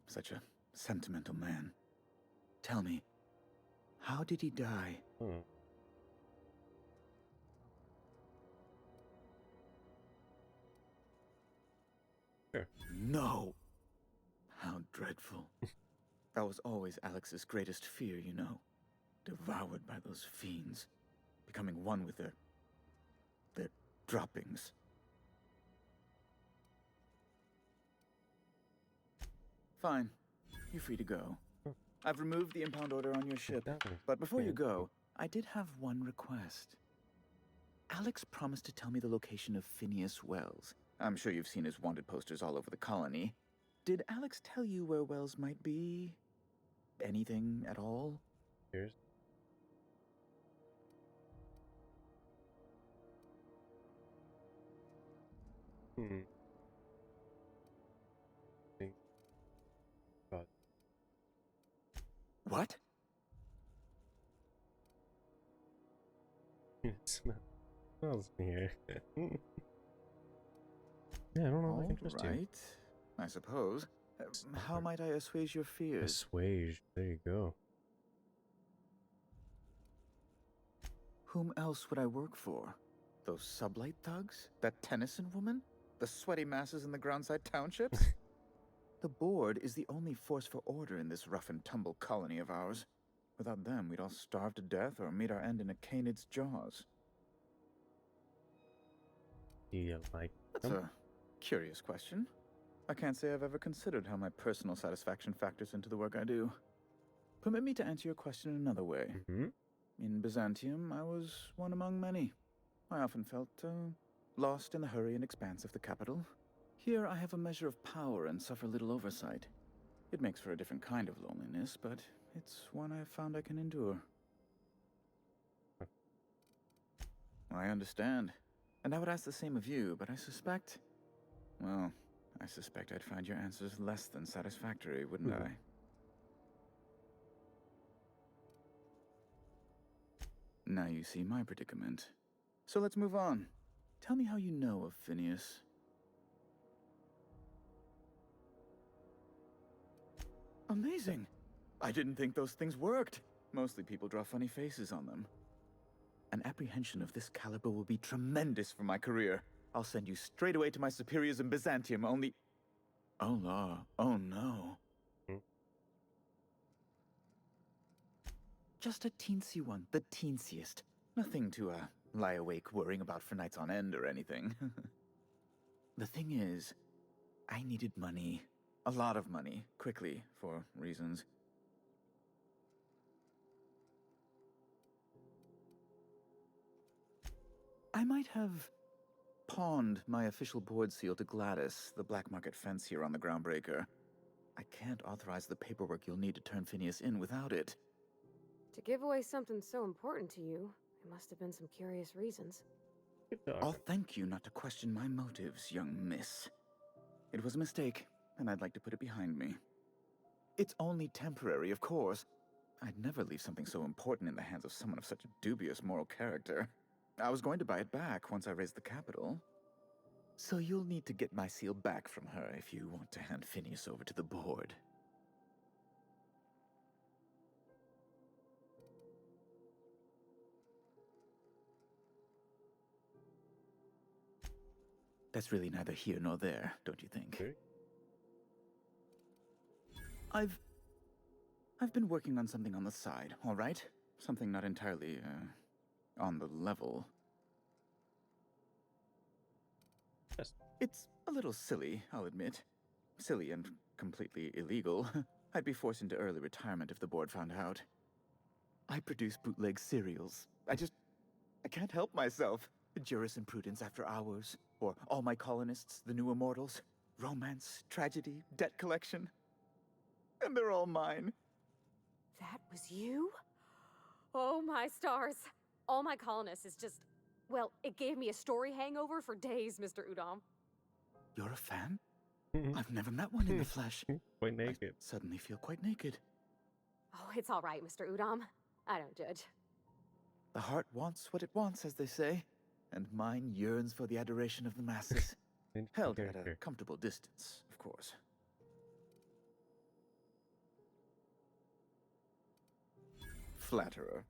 Such a sentimental man. Tell me, how did he die? Sure. No! How dreadful. That was always Alex's greatest fear, you know. Devoured by those fiends. Becoming one with their droppings. Fine. You're free to go. I've removed the impound order on your ship. But before you go, I did have one request. Alex promised to tell me the location of Phineas Wells. I'm sure you've seen his wanted posters all over the colony. Did Alex tell you where Wells might be? Anything at all? Here's. God. What? Smells here. Yeah, I don't know if I can trust you. Right, I suppose. How might I assuage your fears? Assuage. There you go. Whom else would I work for? Those sublight thugs? That Tennyson woman? The sweaty masses in the groundside townships? The board is the only force for order in this rough and tumble colony of ours. Without them, we'd all starve to death or meet our end in a canid's jaws. Do you like That's them? a curious question. I can't say I've ever considered how my personal satisfaction factors into the work I do. Permit me to answer your question in another way. In Byzantium, I was one among many. I often felt lost in the hurry and expanse of the capital. Here I have a measure of power and suffer little oversight. It makes for a different kind of loneliness, but it's one I've found I can endure. I understand. And I would ask the same of you, but I suspect... Well, I suspect I'd find your answers less than satisfactory, wouldn't I? Now you see my predicament. So let's move on. Tell me how you know of Phineas. Amazing! I didn't think those things worked. Mostly people draw funny faces on them. An apprehension of this caliber will be tremendous for my career. I'll send you straight away to my superiors in Byzantium, only... Oh, la. Oh, no. Just a teensy one, the teensiest. Nothing to, lie awake worrying about for nights on end or anything. The thing is, I needed money. A lot of money, quickly, for reasons. I might have pawned my official board seal to Gladys, the black market fence here on the Groundbreaker. I can't authorize the paperwork you'll need to turn Phineas in without it. To give away something so important to you, there must have been some curious reasons. I'll thank you not to question my motives, young miss. It was a mistake, and I'd like to put it behind me. It's only temporary, of course. I'd never leave something so important in the hands of someone of such dubious moral character. I was going to buy it back once I raised the capital. So you'll need to get my seal back from her if you want to hand Phineas over to the board. That's really neither here nor there, don't you think? Okay. I've been working on something on the side, all right? Something not entirely, on the level. Yes. It's a little silly, I'll admit. Silly and completely illegal. I'd be forced into early retirement if the board found out. I produce bootleg serials. I can't help myself. Jurisprudence After Hours, or All My Colonists, The New That was you? Oh my stars. All my colonists is just... Well, it gave me a story hangover for days, Mr. Udom. You're a fan? I've never met one in the flesh. Quite naked. I suddenly feel quite naked. Oh, it's all right, Mr. Udom. I don't judge. The heart wants what it wants, as they say, and mine yearns for the adoration of the masses. Held at a comfortable distance, of course. Flatterer.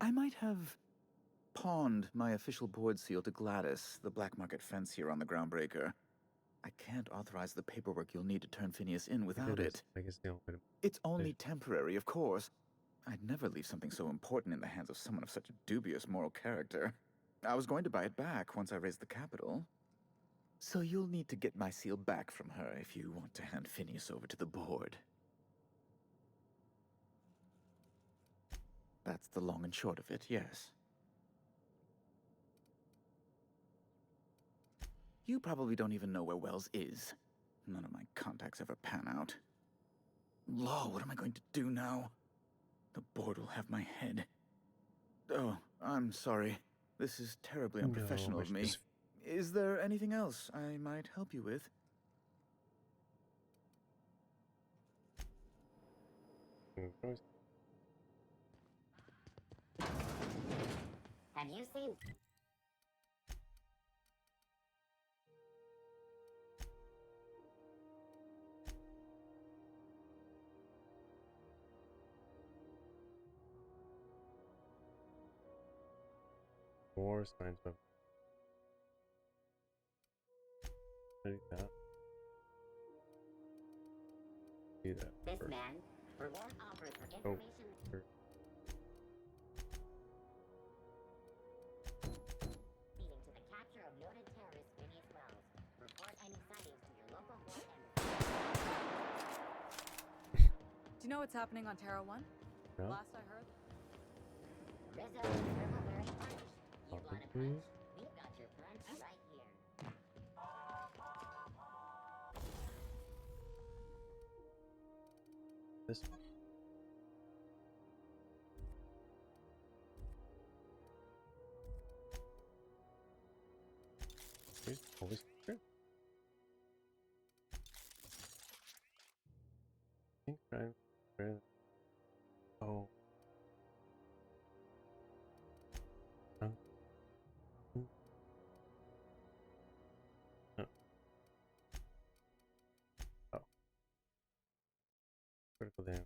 I might have pawned my official board seal to Gladys, the black market fence here on the Groundbreaker. I can't authorize the paperwork you'll need to turn Phineas in without it. It's only temporary, of course. I'd never leave something so important in the hands of someone of such a dubious moral character. I was going to buy it back once I raised the capital. So you'll need to get my seal back from her if you want to hand Phineas over to the board. That's the long and short of it, yes. You probably don't even know where Wells is. None of my contacts ever pan out. Law, what am I going to do now? The board will have my head. Oh, I'm sorry. This is terribly unprofessional of me. Is there anything else I might help you with? Have you seen... More signs of... Do that This first. man, reward offers for information... leading to the capture of noted terrorist Phineas Wells. Report any sightings to your local board embassy. Do you know what's happening on Terra 1? No. Last I heard. Rizzo, Triple Punch. You want a punch? We've got your punch right here. This one. Always true. I think I'm... Oh. No. Oh. Critical damage.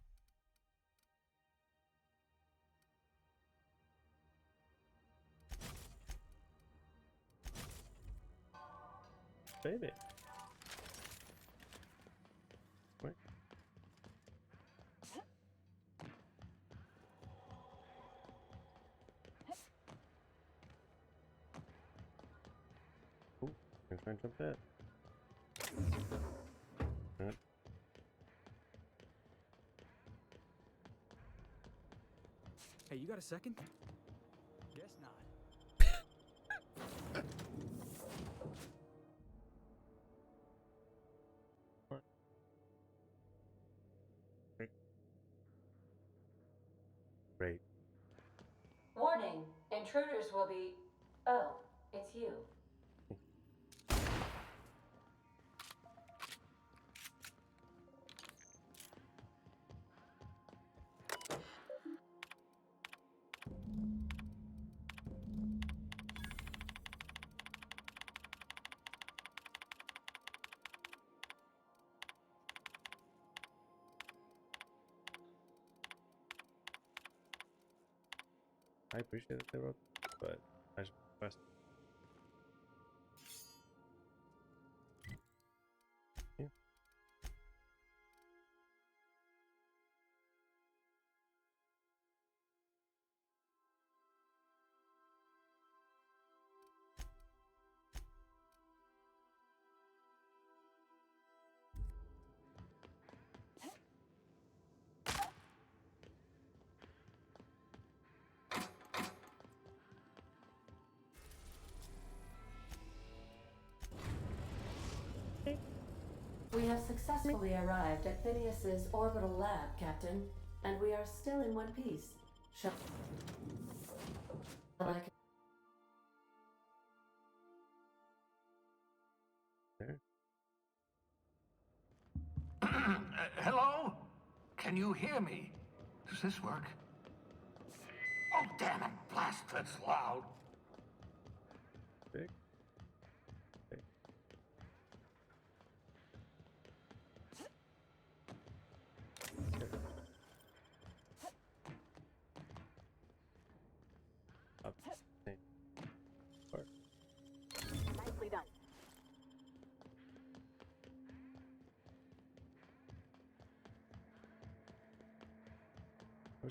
Baby. Wait. Ooh, I'm trying to jump that. Right. Hey, you got a second? Guess not. Great. Warning, intruders will be... Oh, it's you. I appreciate that they wrote, but I just request. Yeah. We have successfully arrived at Phineas's orbital lab, Captain, and we are still in one piece. Shall I... Hello? Can you hear me? Does this work? Oh, damn it! Blast, that's loud. Big. Big. Up. Part. Nicely done.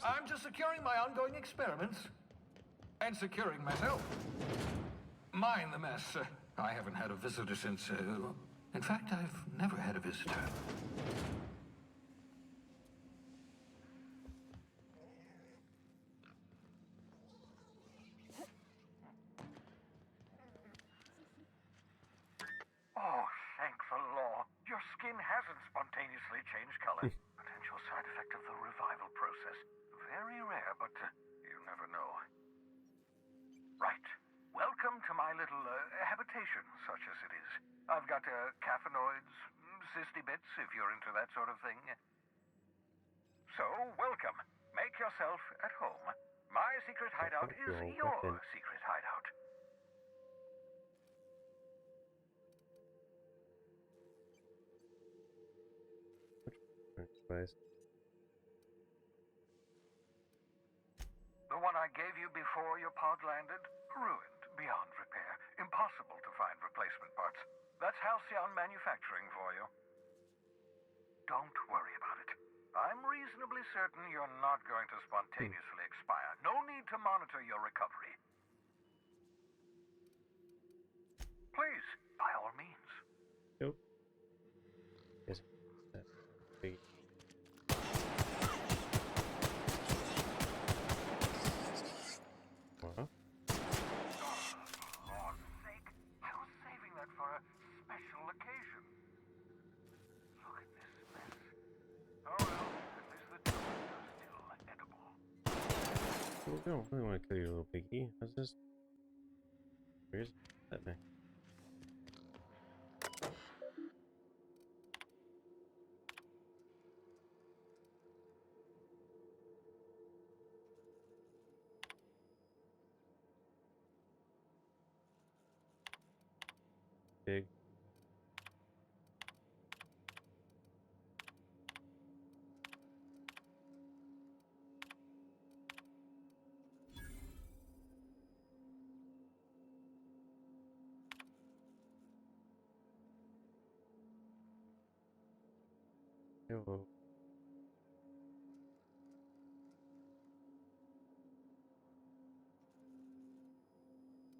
I'm just securing my ongoing experiments. And securing myself. Mind the mess. I haven't had a visitor since, in fact, I've never had a visitor. Oh, thank the law. Your skin hasn't spontaneously changed color. Potential side effect of the revival process. Very rare, but you never know. Right. Welcome to my little habitation, such as it is. I've got caffeinoids, cysty bits, if you're into that sort of thing. So, welcome. Make yourself at home. My secret hideout is your secret hideout. Nice. The one I gave you before your pod landed? Ruined, beyond repair. Impossible to find replacement parts. That's Halcyon Manufacturing for you. Don't worry about it. I'm reasonably certain you're not going to spontaneously expire. No need to monitor your recovery. Please, by all means. Nope. Yes. Big. Huh? For Lord's sake, I was saving that for a special occasion. Look at this mess. Oh well, at least the tumors are still edible. Well, we don't really want to kill you, little piggy. How's this? Where's that thing? Big. Hello.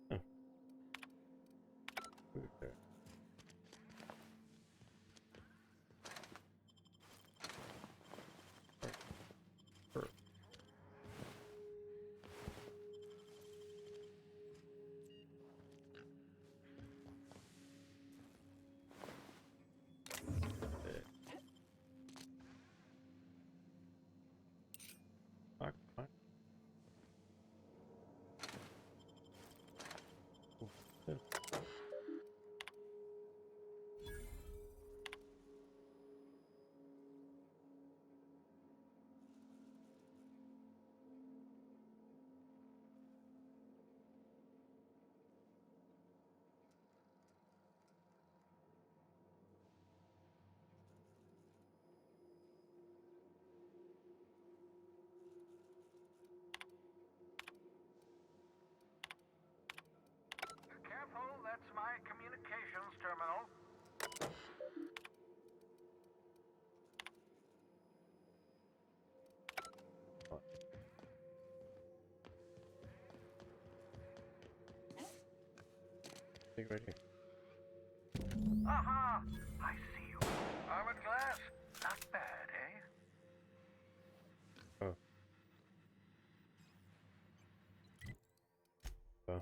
Huh. Move there. Perfect. Fuck, fuck. Oh, yeah. Careful, that's my communications terminal. Big right here. Aha! I see you. Armored glass? Not bad, eh? Oh. Oh.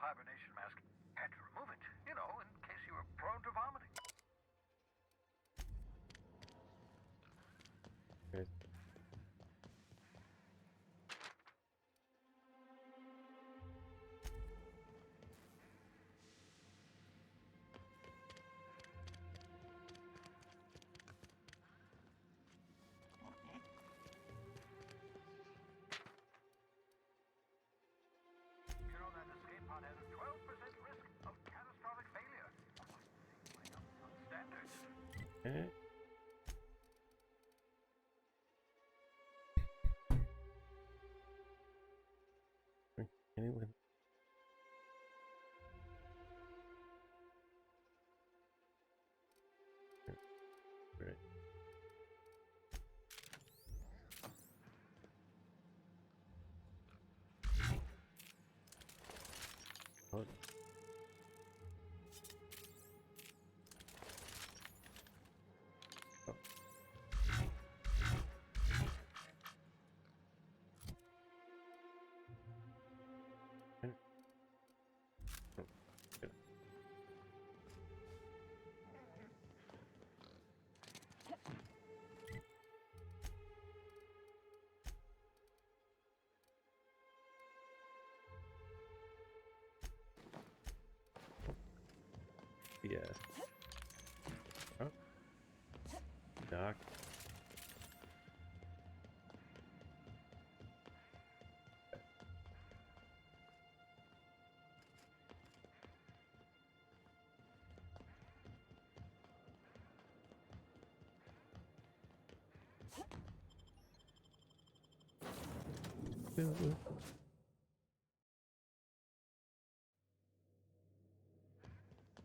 hibernation mask. Had to remove it, you know, in case you were prone to vomiting. Okay. You know that escape pod has a 12% risk of catastrophic failure. Way up on standards. Okay. Anyone? Right. Oh. Oh. Okay. Oh, good. Yeah. Oh. Doc.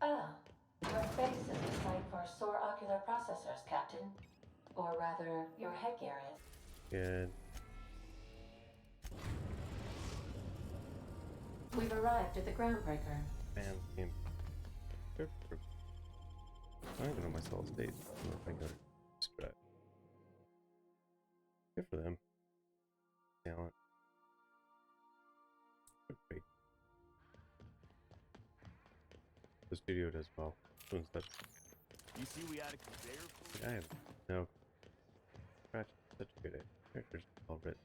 Ah, your face is a site for sore ocular processors, Captain. Or rather, your headgear is. Good. We've arrived at the groundbreaker. Man, game. I don't even know my solid state. I don't know if I go to describe. Good for them. Talent. Great. The studio does well. Doing such. You see, we added conveyor. I have no scratch. Such a good idea. Characters all written.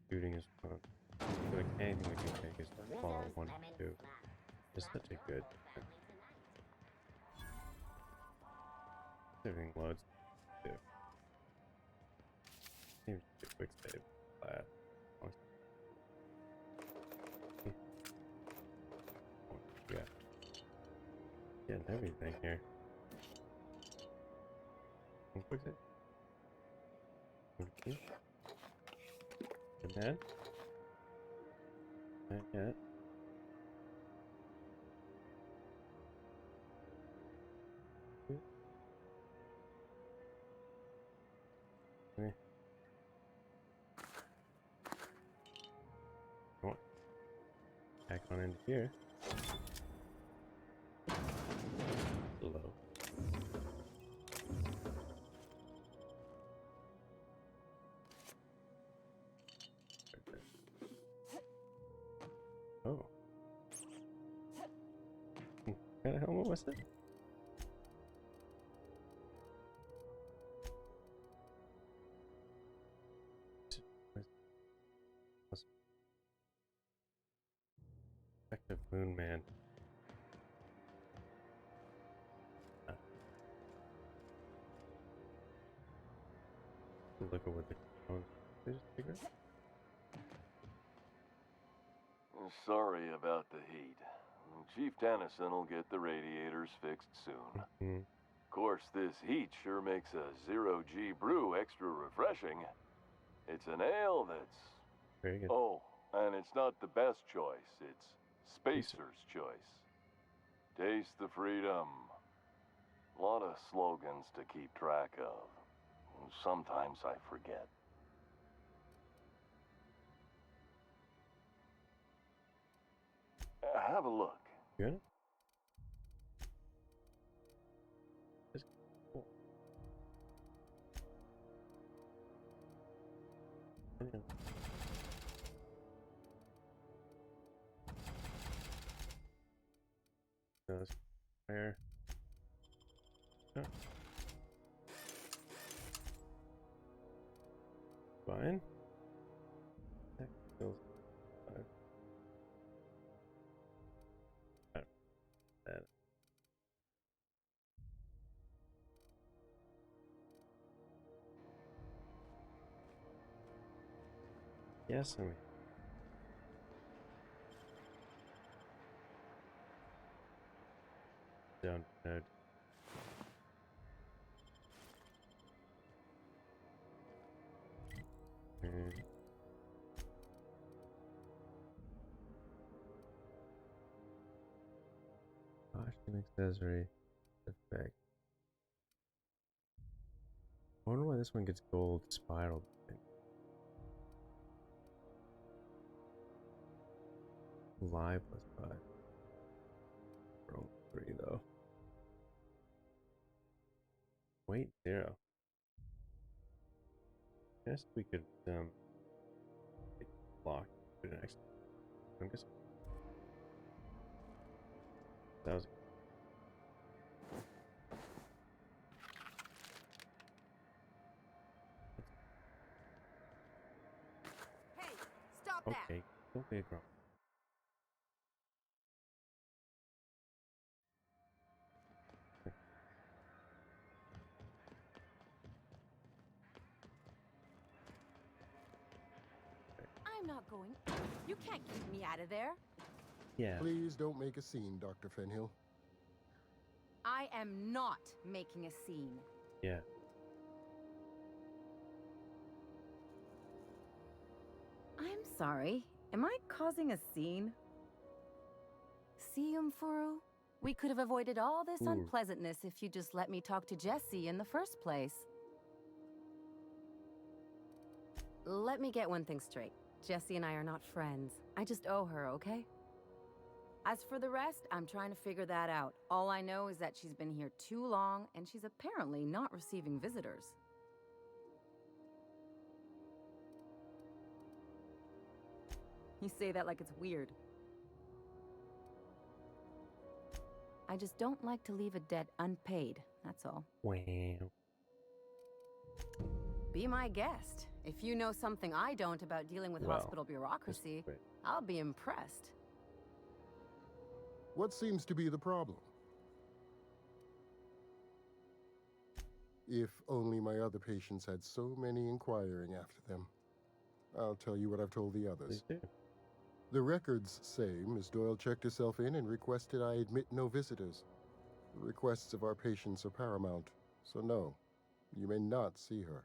Shooting is fun. I feel like anything we can take is follow 1 2. It's such a good. Everything loads too. Seems to be a quick save. Yeah. Getting everything here. Quick save. Okay. Good man. Not yet. Okay. Come on. Back on into here. Hello. Oh. What kind of helmet was that? Effective Moon Man. Look at what the they just figure it. Sorry about the heat. Chief Tennyson will get the radiators fixed soon. Of course, this heat sure makes a zero-G brew extra refreshing. It's an ale that's... Very good. Oh, and it's not the best choice. It's Spacer's choice. Taste the freedom. A lot of slogans to keep track of. Sometimes I forget. Have a look. Good. That's cool. Yeah. Where? Oh. Fine. That feels fine. That. Yes, I mean. Don't know. Costume accessory effect. I wonder why this one gets gold spiral. Live +5. Roll 3 though. Weight 0. Guess we could lock it next. I'm guessing that was. Hey, stop that! Okay, okay, girl. I'm not going. You can't keep me out of there. Yeah. Please don't make a scene, Dr. Fenhill. I am not making a scene. Yeah. I'm sorry. Am I causing a scene? See, Umfuru? We could have avoided all this unpleasantness if you just let me talk to Jessie in the first place. Let me get one thing straight. Jessie and I are not friends. I just owe her, okay? As for the rest, I'm trying to figure that out. All I know is that she's been here too long, and she's apparently not receiving visitors. You say that like it's weird. I just don't like to leave a debt unpaid, that's all. Wow. Be my guest. If you know something I don't about dealing with hospital bureaucracy, I'll be impressed. What seems to be the problem? If only my other patients had so many inquiring after them. I'll tell you what I've told the others. Please do. The records say Ms. Doyle checked herself in and requested I admit no visitors. The requests of our patients are paramount, so no, you may not see her.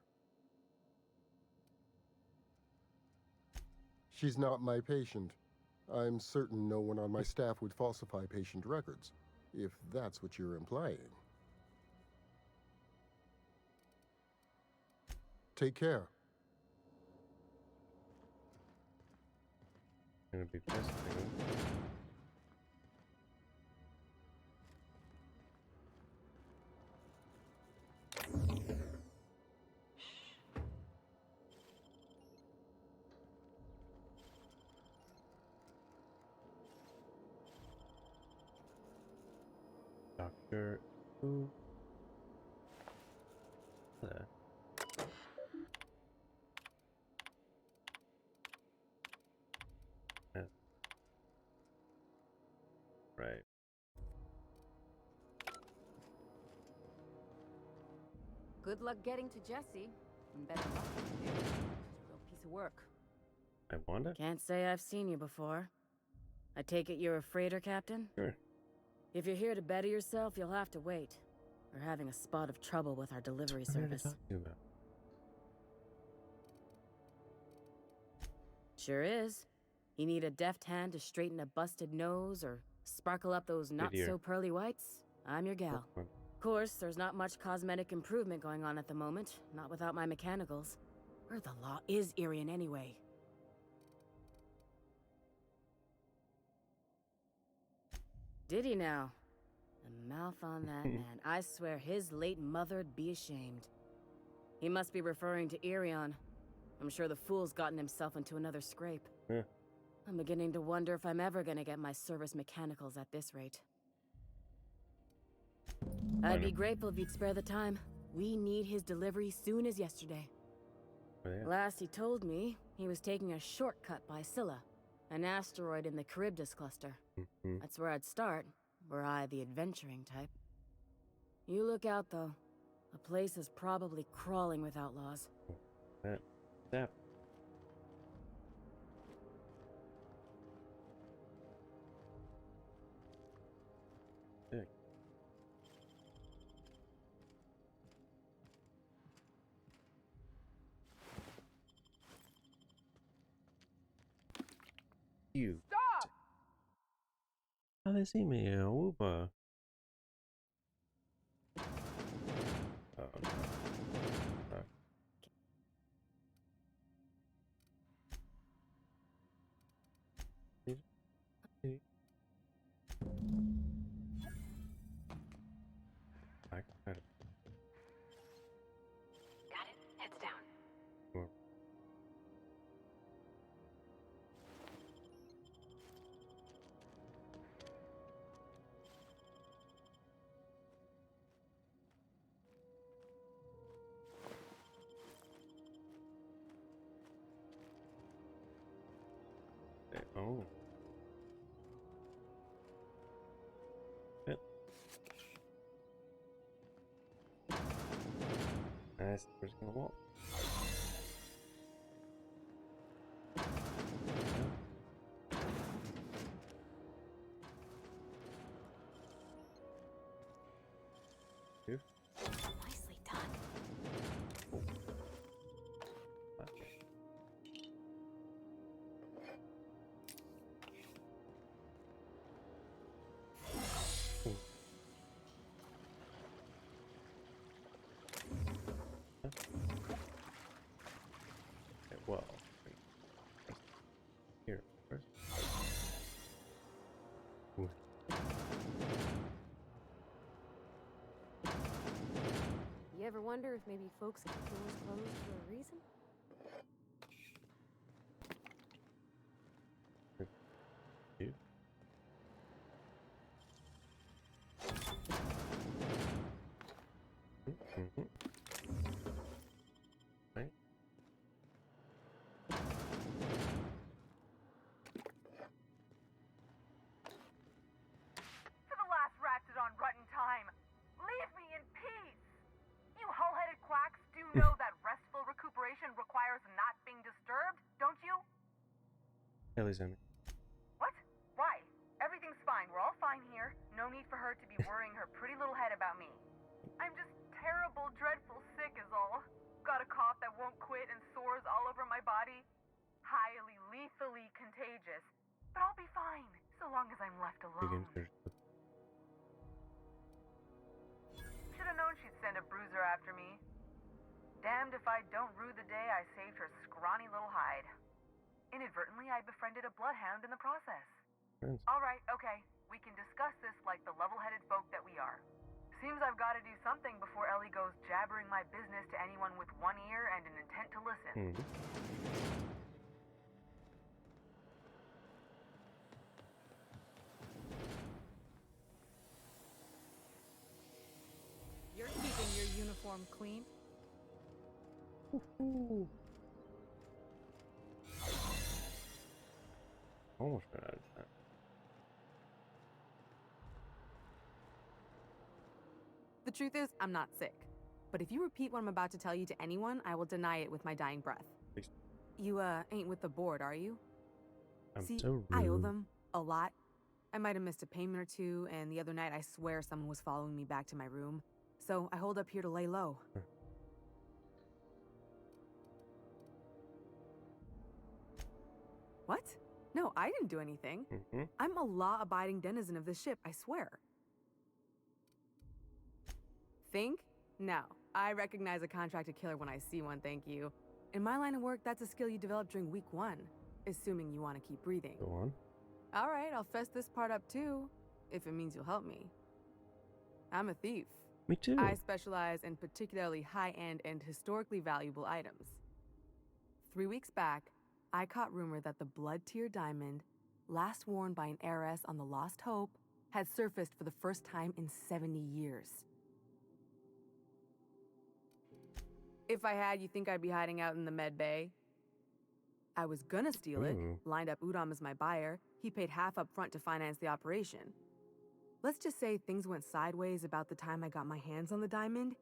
She's not my patient. I'm certain no one on my staff would falsify patient records, if that's what you're implying. Take care. Gonna be pissed. Doctor. Ooh. Yeah. Right. Good luck getting to Jessie. And better luck with you. Just a real piece of work. I wonder. Can't say I've seen you before. I take it you're a freighter captain? Sure. If you're here to better yourself, you'll have to wait. We're having a spot of trouble with our delivery service. What are you talking about? Sure is. You need a deft hand to straighten a busted nose or sparkle up those not-so-pearly whites? I'm your gal. Of course, there's not much cosmetic improvement going on at the moment, not without my mechanicals. Where the law is Irian anyway? Did he now? The mouth on that man. I swear his late mother'd be ashamed. He must be referring to Irion. I'm sure the fool's gotten himself into another scrape. Yeah. I'm beginning to wonder if I'm ever gonna get my service mechanicals at this rate. I'd be grateful if you'd spare the time. We need his delivery soon as yesterday. Yeah. Last he told me, he was taking a shortcut by Scylla, an asteroid in the Charybdis cluster. That's where I'd start, were I the adventuring type. You look out, though. The place is probably crawling with outlaws. Yeah. You. Stop! How they see me? Whoopa. Oh no. Got it. Heads down. Oh. Yep. Nice. We're just gonna walk. Nicely done. Well, here first. You ever wonder if maybe folks keep doors closed for a reason? You? Right. For the last ratchet on rotten time, leave me in peace! You hull-headed quacks do know that restful recuperation requires not being disturbed, don't you? Kelly's in. What? Why? Everything's fine. We're all fine here. No need for her to be worrying her pretty little head about me. I'm just terrible, dreadful sick is all. Got a cough that won't quit and sores all over my body. Highly, lethally contagious. But I'll be fine, so long as I'm left alone. Should've known she'd send a bruiser after me. Damned if I don't rue the day I saved her scrawny little hide. Inadvertently, I befriended a bloodhound in the process. Alright, okay. We can discuss this like the level-headed folk that we are. Seems I've got to do something before Ellie goes jabbering my business to anyone with one ear and an intent to listen. You're keeping your uniform clean? Almost ran out of time. The truth is, I'm not sick. But if you repeat what I'm about to tell you to anyone, I will deny it with my dying breath. You, ain't with the board, are you? See, so rude. I owe them a lot. I might have missed a payment or two, and the other night I swear someone was following me back to my room. So I hold up here to lay low. What? No, I didn't do anything. I'm a law-abiding denizen of this ship, I swear. Think? No. I recognize a contracted killer when I see one, thank you. In my line of work, that's a skill you develop during week 1, assuming you want to keep breathing. Go on. All right, I'll fess this part up too, if it means you'll help me. I'm a thief. Me too. I specialize in particularly high-end and historically valuable items. 3 weeks back, I caught rumor that the blood-tier diamond, last worn by an heiress on the Lost Hope, had surfaced for the first time in 70 years. If I had, you think I'd be hiding out in the med bay? I was gonna steal it, lined up Udom as my buyer. He paid half up front to finance the operation. Let's just say things went sideways about the time I got my hands on the diamond,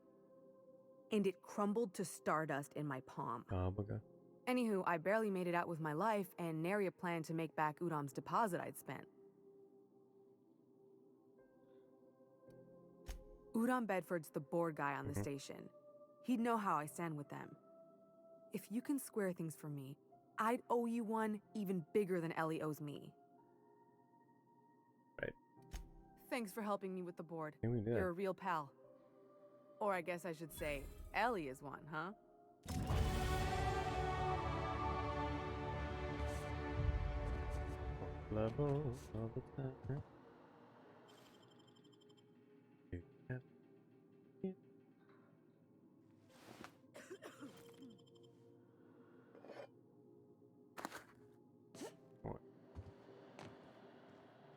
and it crumbled to stardust in my palm. Okay. Anywho, I barely made it out with my life, and nary a plan to make back Udom's deposit I'd spent. Udom Bedford's the board guy on the station. He'd know how I stand with them. If you can square things for me, I'd owe you one even bigger than Ellie owes me. Right. Thanks for helping me with the board. Yeah, we did. You're a real pal. Or I guess I should say, Ellie is one, huh? Level all the time.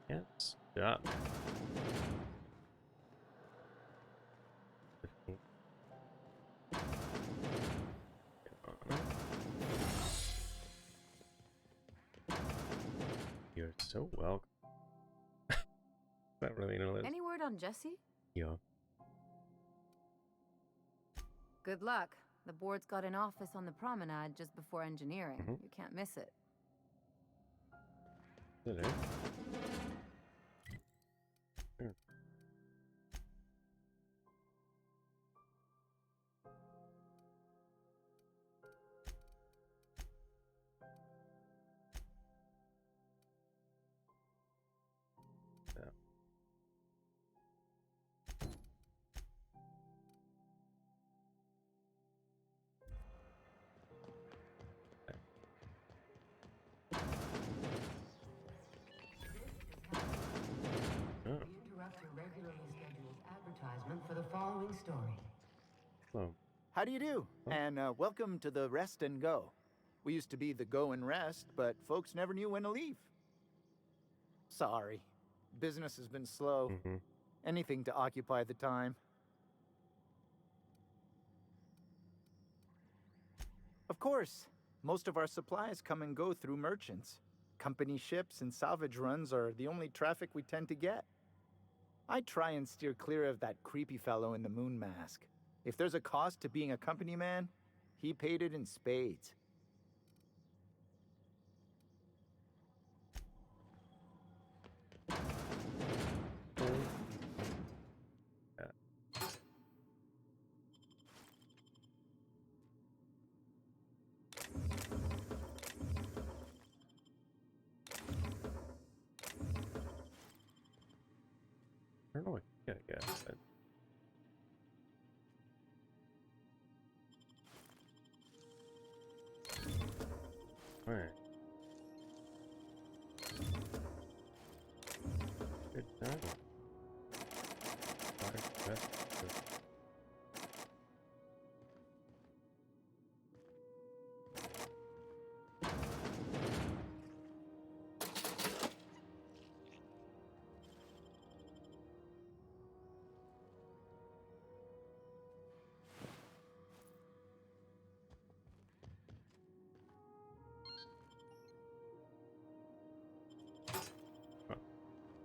Can't stop. 15. You're so welcome. Not really know this. Any word on Jesse? Yeah. Good luck. The board's got an office on the promenade just before engineering. You can't miss it. Is it? Here. Yeah. We interrupt your regularly scheduled advertisement for the following story. Hello. How do you do? And welcome to the Rest and Go. We used to be the Go and Rest, but folks never knew when to leave. Sorry. Business has been slow. Anything to occupy the time. Of course. Most of our supplies come and go through merchants. Company ships and salvage runs are the only traffic we tend to get. I try and steer clear of that creepy fellow in the moon mask. If there's a cost to being a company man, he paid it in spades. I don't know what you gotta get, but alright. Good time.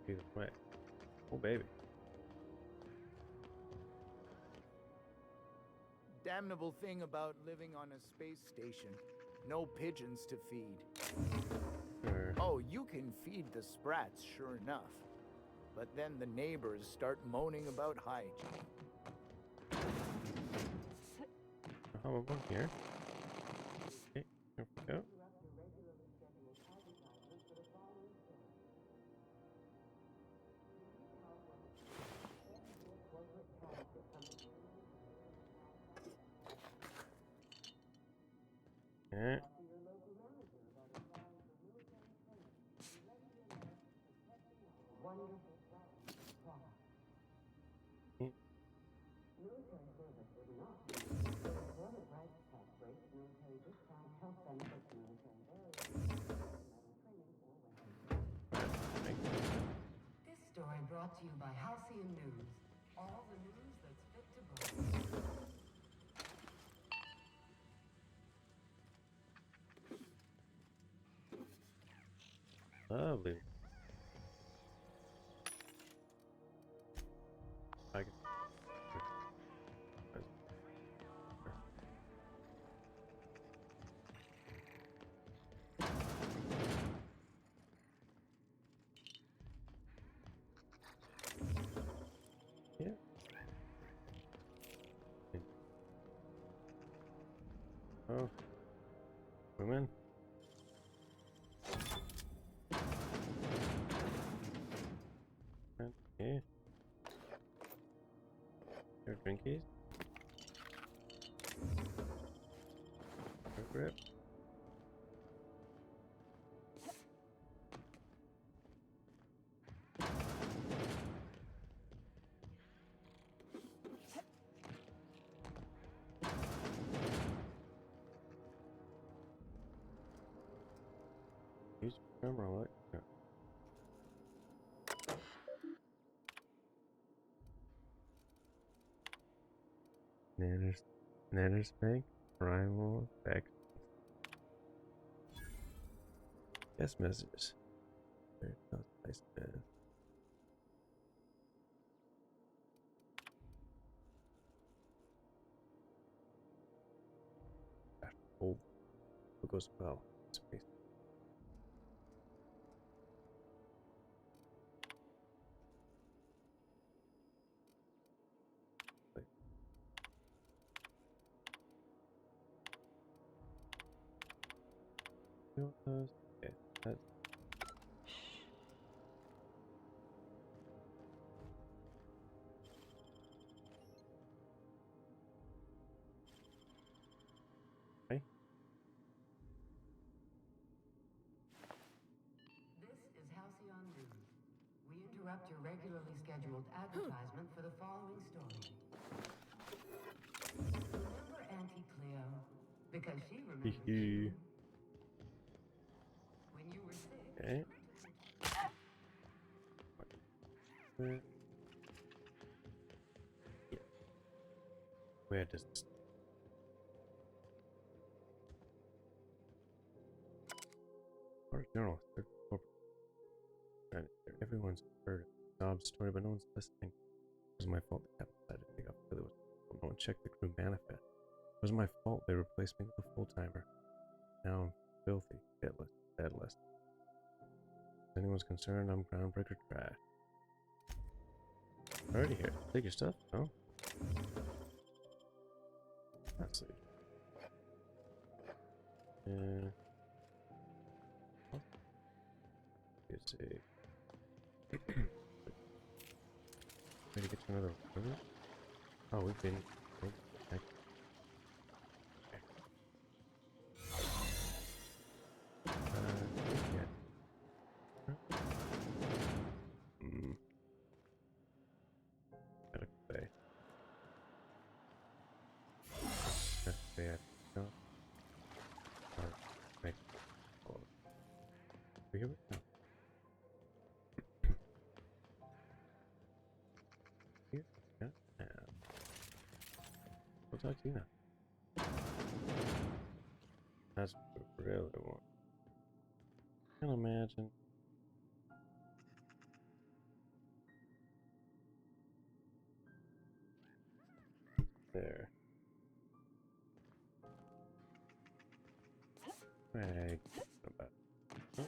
Either way. Oh, baby. Damnable thing about living on a space station. No pigeons to feed. Oh, you can feed the sprats, sure enough. But then the neighbors start moaning about hygiene. How about here? Okay, here we go. Okay. Military service is not employment rights, tax breaks, military discount, health benefits, military areas, This story brought to you by Halcyon News. All the news that's fit to boast. Lovely. I can... Yeah. Oh. Women. Okay. Your drinkies. Your grip. Use your camera, what? Yeah. Nanners Bank, Primal, back. Yes, messages. There it goes. Nice man. Oh, it goes well. Space. Okay, that's okay. This is Halcyon News. We interrupt your regularly scheduled advertisement for the following story. Remember Auntie Cleo? Because she remembers you. When you were sick. Okay. Yeah. Where does this... Our journal. Everyone's heard a sob story, but no one's listening. It was my fault the captain decided to take off because no one checked the crew manifest. It was my fault they replaced me with a full-timer. Now I'm filthy, hitless, deadless. If anyone's concerned, I'm groundbreaker trash. Already here. Take your stuff? No? That's it. Yeah. It's a... Ready to get to another room? Oh, we've been... Okay. Yeah. Gotta play. That's bad. No. Or make... Oh. We have it? No. Here? Yeah. We'll talk to you now. That's what we really want. I can imagine. There. Right. About. Oh.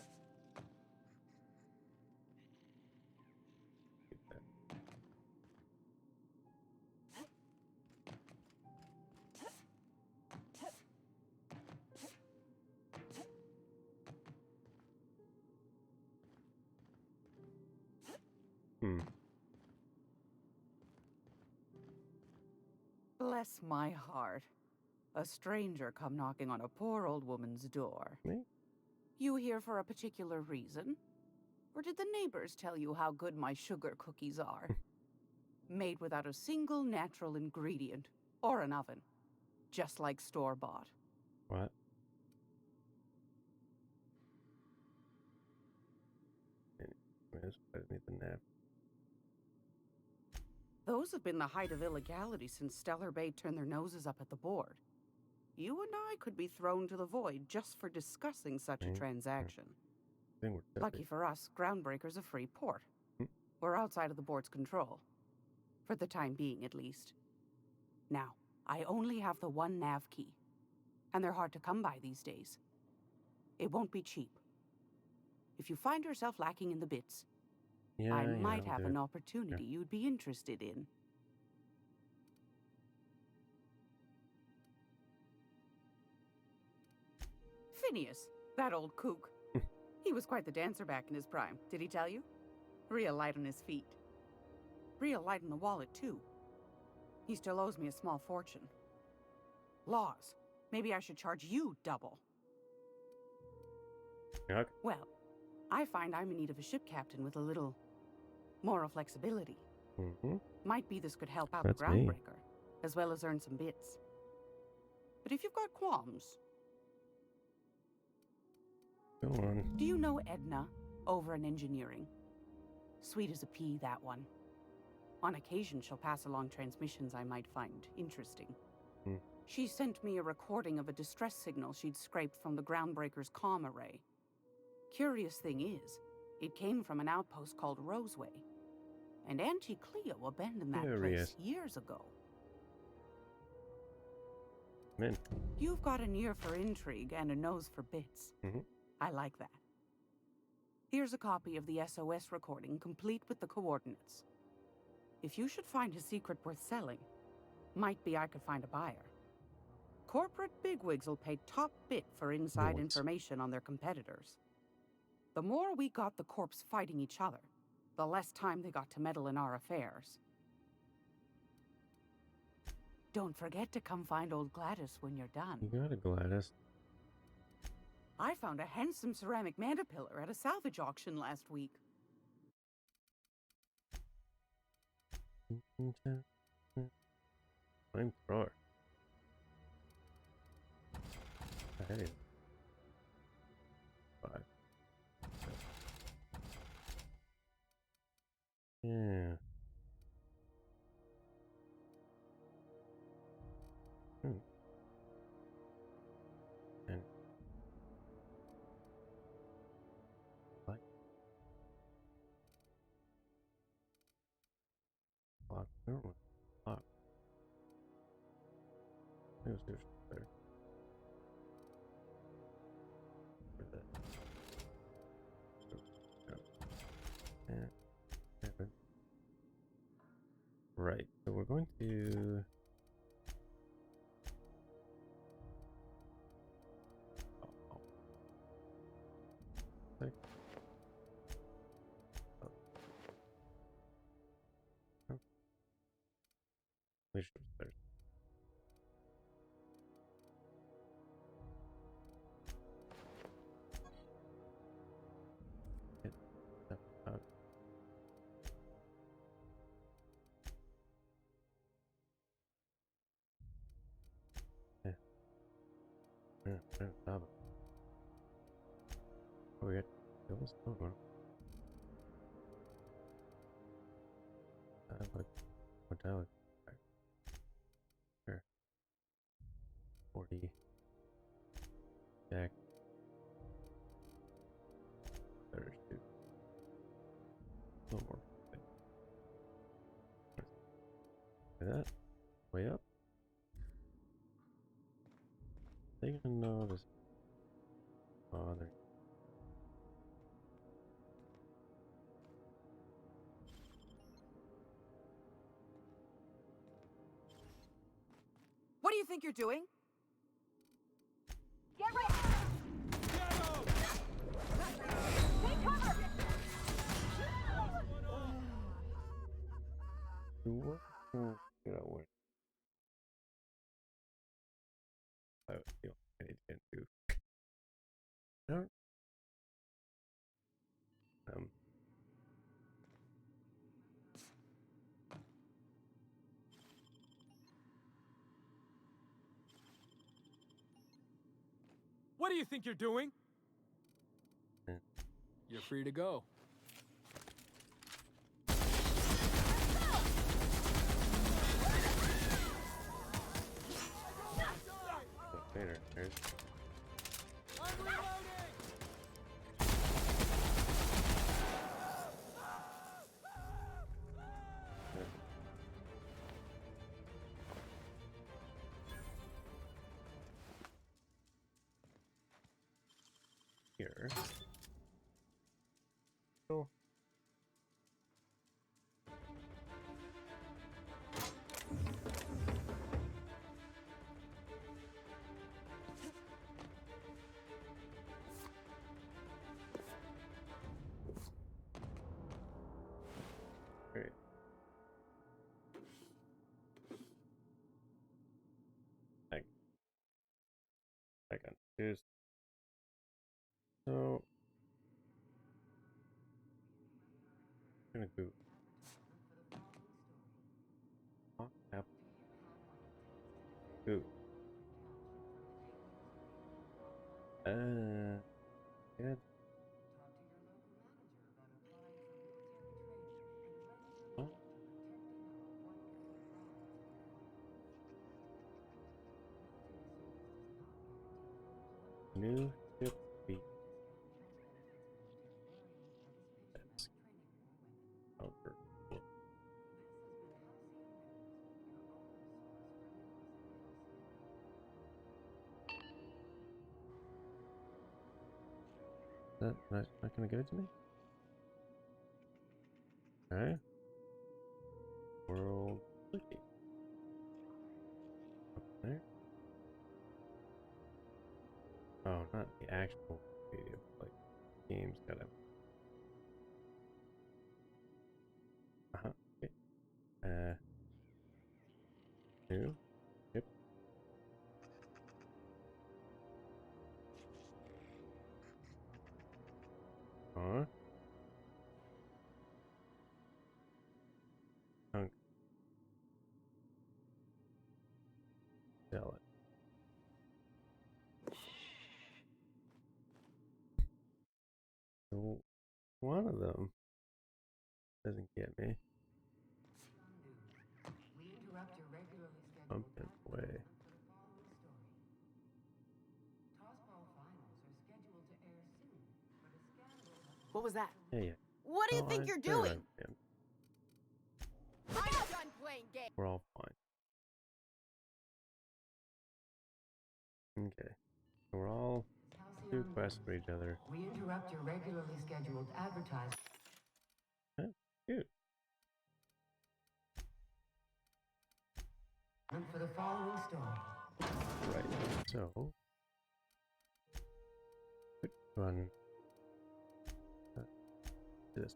Get that. Bless my heart. A stranger come knocking on a poor old woman's door. Me? You here for a particular reason? Or did the neighbors tell you how good my sugar cookies are? Made without a single natural ingredient or an oven. Just like store-bought. What? I need the nap. Those have been the height of illegality since Stellar Bay turned their noses up at the board. You and I could be thrown to the void just for discussing such a transaction. Lucky for us, Groundbreaker's a free port. We're outside of the board's control. For the time being, at least. Now, I only have the one nav key. And they're hard to come by these days. It won't be cheap. If you find yourself lacking in the bits, I might have an opportunity you'd be interested in. Phineas, that old kook. He was quite the dancer back in his prime, did he tell you? Real light on his feet. Real light on the wallet, too. He still owes me a small fortune. Laws. Maybe I should charge you double. Okay. Well, I find I'm in need of a ship captain with a little moral flexibility. Might be this could help out the Groundbreaker, as well as earn some bits. But if you've got qualms... Go on. Do you know Edna, over in engineering? Sweet as a pea, that one. On occasion, she'll pass along transmissions I might find interesting. She sent me a recording of a distress signal she'd scraped from the Groundbreaker's comm array. Curious thing is, it came from an outpost called Roseway. And Auntie Cleo abandoned that place years ago. You've got an ear for intrigue and a nose for bits. I like that. Here's a copy of the SOS recording, complete with the coordinates. If you should find a secret worth selling, might be I could find a buyer. Corporate bigwigs will pay top bit for inside information on their competitors. The more we got the corps fighting each other, the less time they got to meddle in our affairs. Don't forget to come find old Gladys when you're done. You got it, Gladys. I found a handsome ceramic mandapillar at a salvage auction last week. Flamethrower. Hey. 5. Yeah. And like lock. I don't know. Lock. There's there. Right, so we're going to leadership stairs. Oh, we got those. Oh, no. Metallic. Here. 40. Jack. There's 2. A little more. Like that. Way up. They gonna know this. Oh, there. What do you think you're doing? Get ready! Take cover! Get out one. I feel I need to do. What do you think you're doing? You're free to go. Later, there's. there. Cool. Great. Second. Here's so I'm gonna go apple. Ooh. Good. Oh. New ship beat. That's over. That not gonna give it to me? Okay. World Wiki. Up there. Oh, not the actual video, like games gotta. Okay. New. Yep. Chunk. Sell it. So one of them doesn't get me. We interrupt your regularly scheduled Pumpkin way. Tossball finals are scheduled to air soon, but a scandal has... What was that? Yeah. What do you think you're doing? I'm done playing games. We're all fine. Okay. So we're all two quests for each other. We interrupt your regularly scheduled advertisement. Cute. For the following story. Right. So which one? This.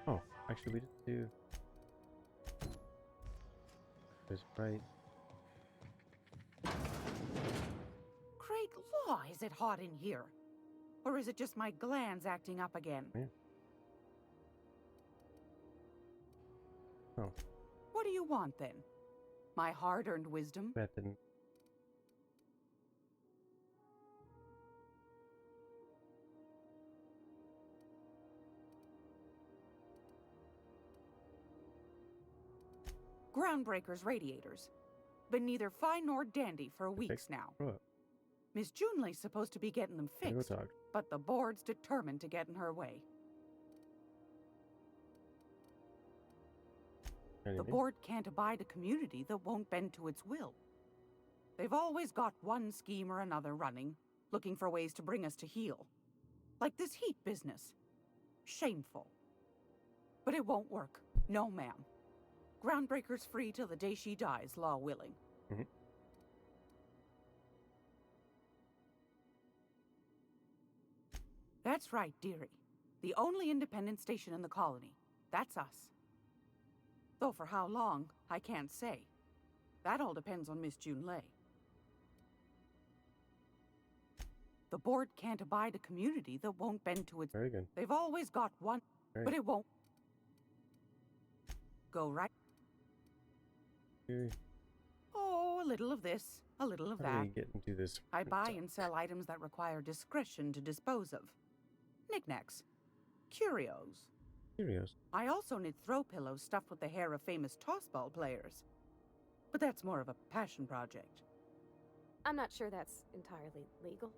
Oh, actually, we didn't do. This right. Great law, is it hot in here? Or is it just my glands acting up again? Yeah. Oh. What do you want then? My hard-earned wisdom? That didn't. Groundbreaker's radiators. Been neither fine nor dandy for weeks now. Miss Junley's supposed to be getting them fixed, but the board's determined to get in her way. The board can't abide a community that won't bend to its will. They've always got one scheme or another running, looking for ways to bring us to heel. Like this heat business. Shameful. But it won't work. No, ma'am. Groundbreaker's free till the day she dies, law willing. That's right, dearie. The only independent station in the colony. That's us. Though for how long, I can't say. That all depends on Miss Junley. The board can't abide a community that won't bend to its... Very good. They've always got one, but it won't... Go right... Oh, a little of this, a little of How do that. we get into this? I buy and sell items that require discretion to dispose of. Knickknacks. Curios. Curios. I also knit throw pillows stuffed with the hair of famous tossball players. But that's more of a passion project. I'm not sure that's entirely legal.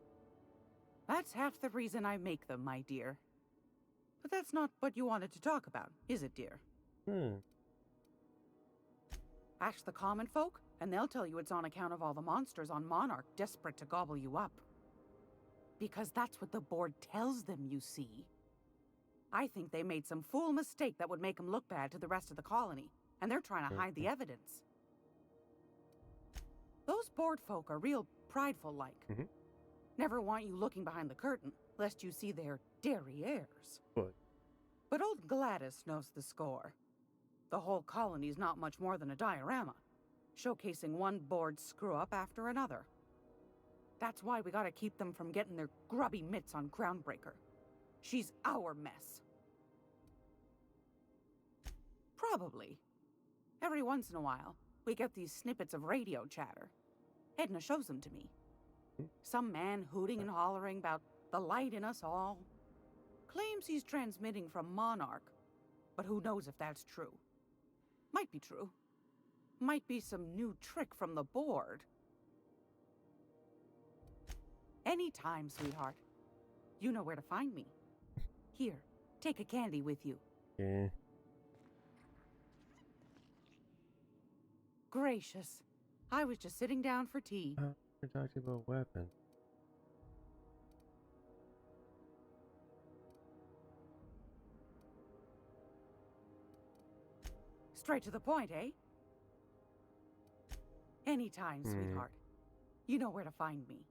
That's half the reason I make them, my dear. But that's not what you wanted to talk about, is it, dear? Ask the common folk, and they'll tell you it's on account of all the monsters on Monarch desperate to gobble you up. Because that's what the board tells them, you see. I think they made some fool mistake that would make them look bad to the rest of the colony, and they're trying to hide the evidence. Those board folk are real prideful-like. Never want you looking behind the curtain, lest you see their derrieres. But old Gladys knows the score. The whole colony's not much more than a diorama, showcasing one board screw-up after another. That's why we gotta keep them from getting their grubby mitts on Groundbreaker. She's our mess. Probably. Every once in a while, we get these snippets of radio chatter. Edna shows them to me. Some man hooting and hollering about the light in us all. Claims he's transmitting from Monarch, but who knows if that's true. Might be true. Might be some new trick from the board. Anytime, sweetheart. You know where to find me. Here, take a candy with you. Yeah. Gracious. I was just sitting down for tea. We're talking about weapons. Straight to the point, eh? Anytime, sweetheart. You know where to find me.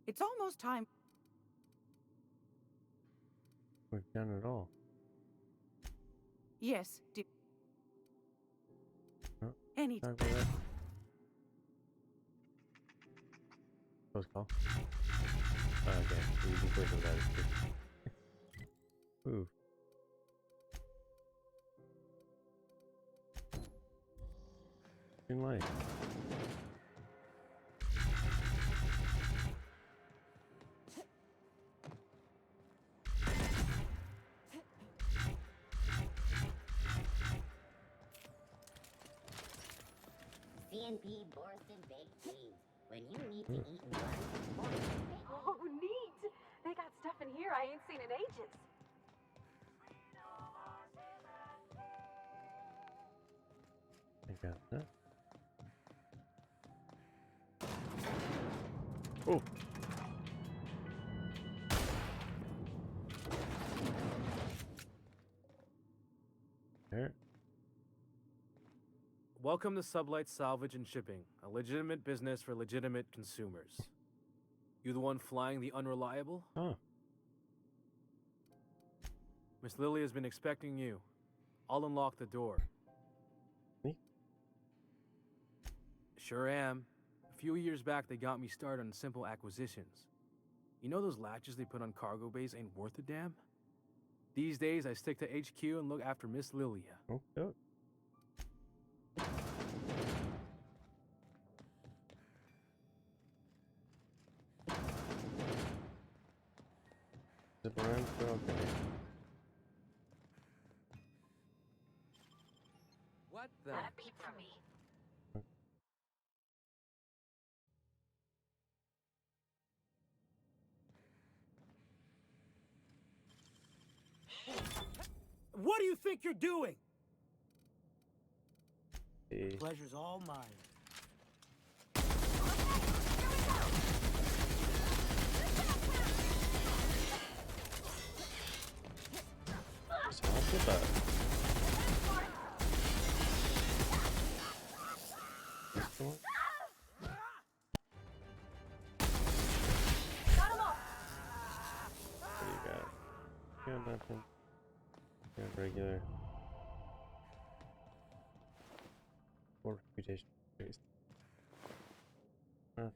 It's almost time. We've done it all. Yes, dear. Anytime. Close call. Oh, okay, so you can click on that. Move. Green light. CNP Borston baked cheese. When you need to eat one, Oh, neat! They got stuff in here I ain't seen in ages. I got that. Oh! There. Welcome to Sublight Salvage and Shipping, a legitimate business for legitimate consumers. You the one flying the unreliable? Huh. Miss Lily has been expecting you. I'll unlock the door. Me? Sure am. A few years back, they got me started on simple acquisitions. You know those latches they put on cargo bays ain't worth a damn? These days, I stick to HQ and look after Miss Lilia. Okay. Zip around, okay. What the? Not a peep from me. What do you think you're doing? Hey. Pleasure's all mine. Just help with that. This one? What do you got? Got nothing. Got regular. Or reputation based. Huh.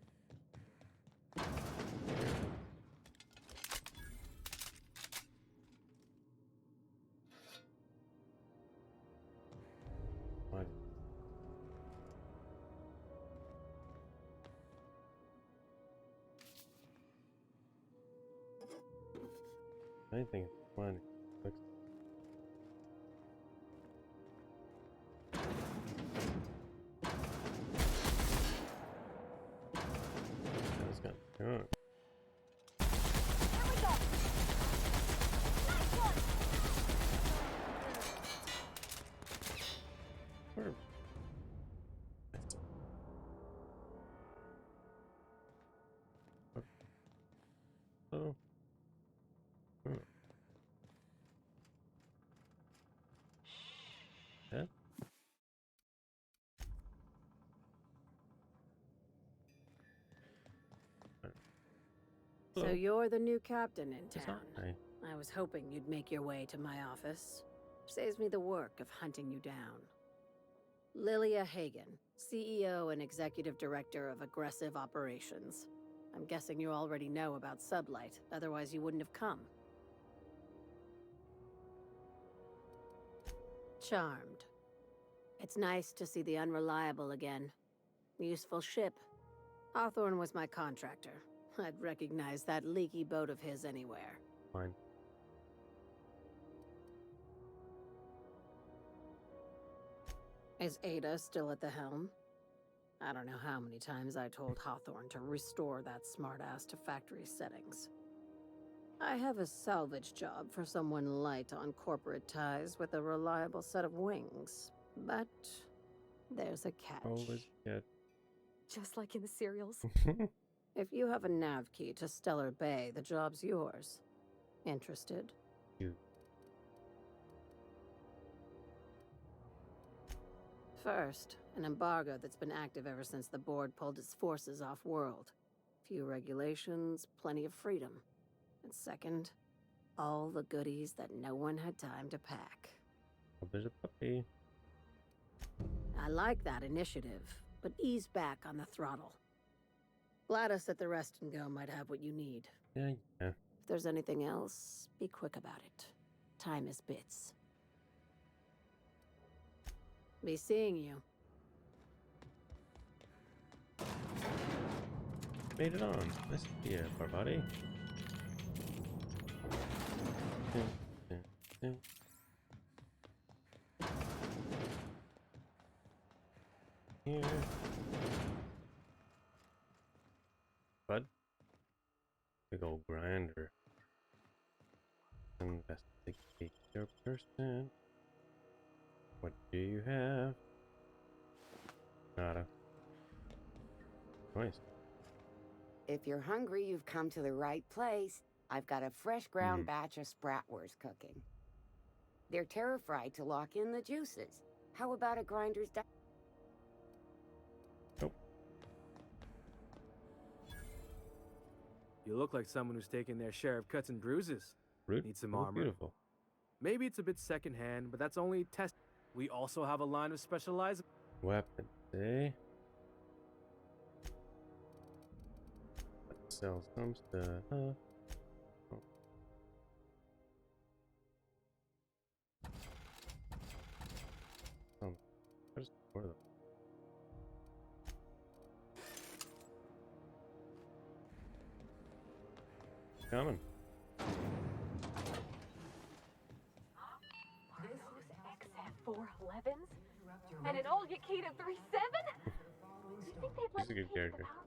What? I think it's fun. That's got junk. So you're the new captain in town. I? I was hoping you'd make your way to my office. Saves me the work of hunting you down. Lilia Hagen, CEO and Executive Director of Aggressive Operations. I'm guessing you already know about Sublight, otherwise you wouldn't have come. Charmed. It's nice to see the Unreliable again. Useful ship. Hawthorne was my contractor. I'd recognize that leaky boat of his anywhere. Fine. Is Ada still at the helm? I don't know how many times I told Hawthorne to restore that smartass to factory settings. I have a salvage job for someone light on corporate ties with a reliable set of wings, but there's a catch. Always catch. Just like in the serials. If you have a nav key to Stellar Bay, the job's yours. Interested? You. First, an embargo that's been active ever since the board pulled its forces off-world. Few regulations, plenty of freedom. And second, all the goodies that no one had time to pack. Oh, there's a puppy. I like that initiative, but ease back on the throttle. Gladys at the Rest and Go might have what you need. Yeah. If there's anything else, be quick about it. Time is bits. Be seeing you. Made it on. Nice to see you, Barbati. Here. Bud. Big old grinder. Investigate your person. What do you have? Nada. Nice. If you're hungry, you've come to the right place. I've got a fresh ground batch of spratwurst cooking. They're terra-fried to lock in the juices. How about a grinder's Nope. You look like someone who's taken their share of cuts and bruises. Rude. Need some You look armor. beautiful. Maybe it's a bit secondhand, but that's only test. We also have a line of specialized Weapons, eh? Let's sell some stuff. Oh. What is for them? Coming. This is XF411s? And an old Yakita 37? You think they'd let He's a me good keep character. the power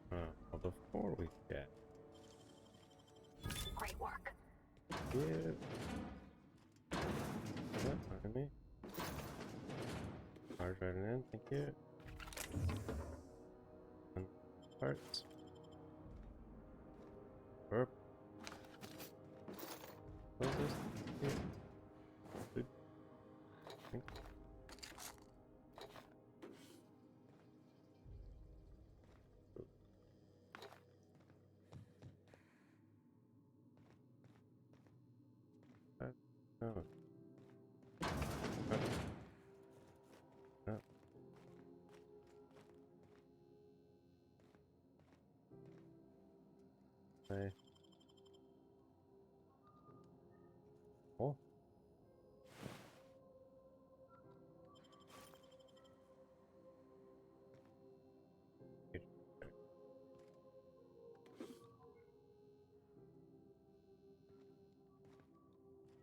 plant? Well, before we get. Great work. Yeah. What? Behind me? Cars riding in, thank you. And parts. Burp. What is this? Yeah. Food. Thanks. Oh. Okay. Oh.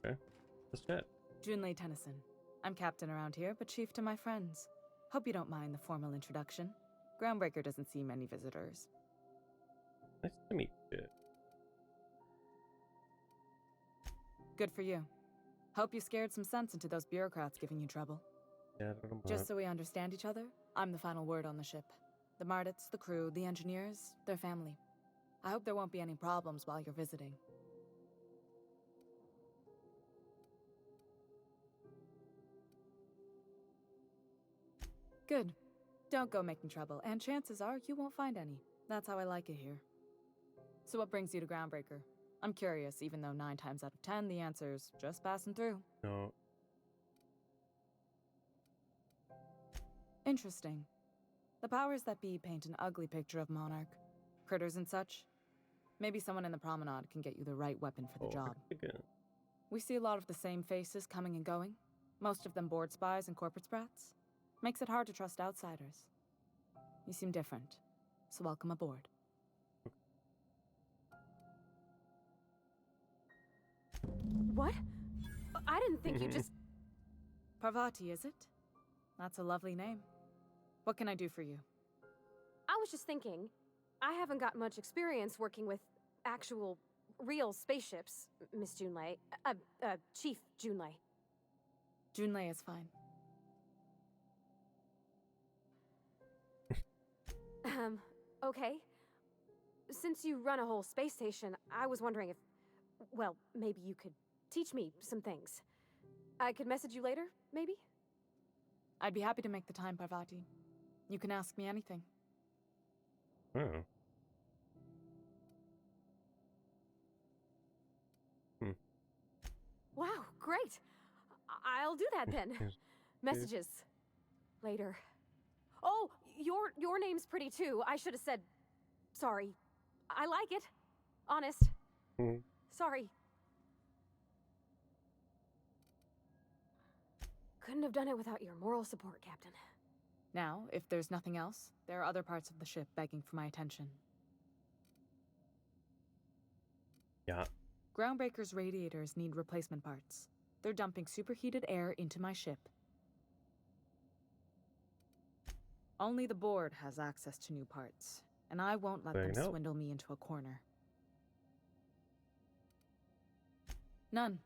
Okay. Let's chat. Junlei Tennyson. I'm captain around here, but chief to my friends. Hope you don't mind the formal introduction. Groundbreaker doesn't see many visitors. Nice to meet you. Good for you. Hope you scared some sense into those bureaucrats giving you trouble. Yeah, I don't know. Just so we understand each other, I'm the final word on the ship. The Mardits, the crew, the engineers, their family. I hope there won't be any problems while you're visiting. Good. Don't go making trouble, and chances are you won't find any. That's how I like it here. So what brings you to Groundbreaker? I'm curious, even though 9 times out of 10 the answer's just passing through. No. Interesting. The powers that be paint an ugly picture of Monarch. Critters and such. Maybe someone in the promenade can get you the right weapon for the job. We see a lot of the same faces coming and going. Most of them board spies and corporate sprats. Makes it hard to trust outsiders. You seem different, so welcome aboard. What? I didn't think you just... Parvati, is it? That's a lovely name. What can I do for you? I was just thinking, I haven't got much experience working with actual, real spaceships, Miss Junlei. Chief Junlei. Junlei is fine. Okay. Since you run a whole space station, I was wondering if, well, maybe you could teach me some things. I could message you later, maybe? I'd be happy to make the time, Parvati. You can ask me anything. Oh. Wow, great! I'll do that then. Messages. Later. Oh, your name's pretty too. I should have said... Sorry. I like it. Honest. Sorry. Couldn't have done it without your moral support, Captain. Now, if there's nothing else, there are other parts of the ship begging for my attention. Yeah. Groundbreaker's radiators need replacement parts. They're dumping superheated air into my ship. Only the board has access to new parts, and I won't let them swindle me into a corner. None.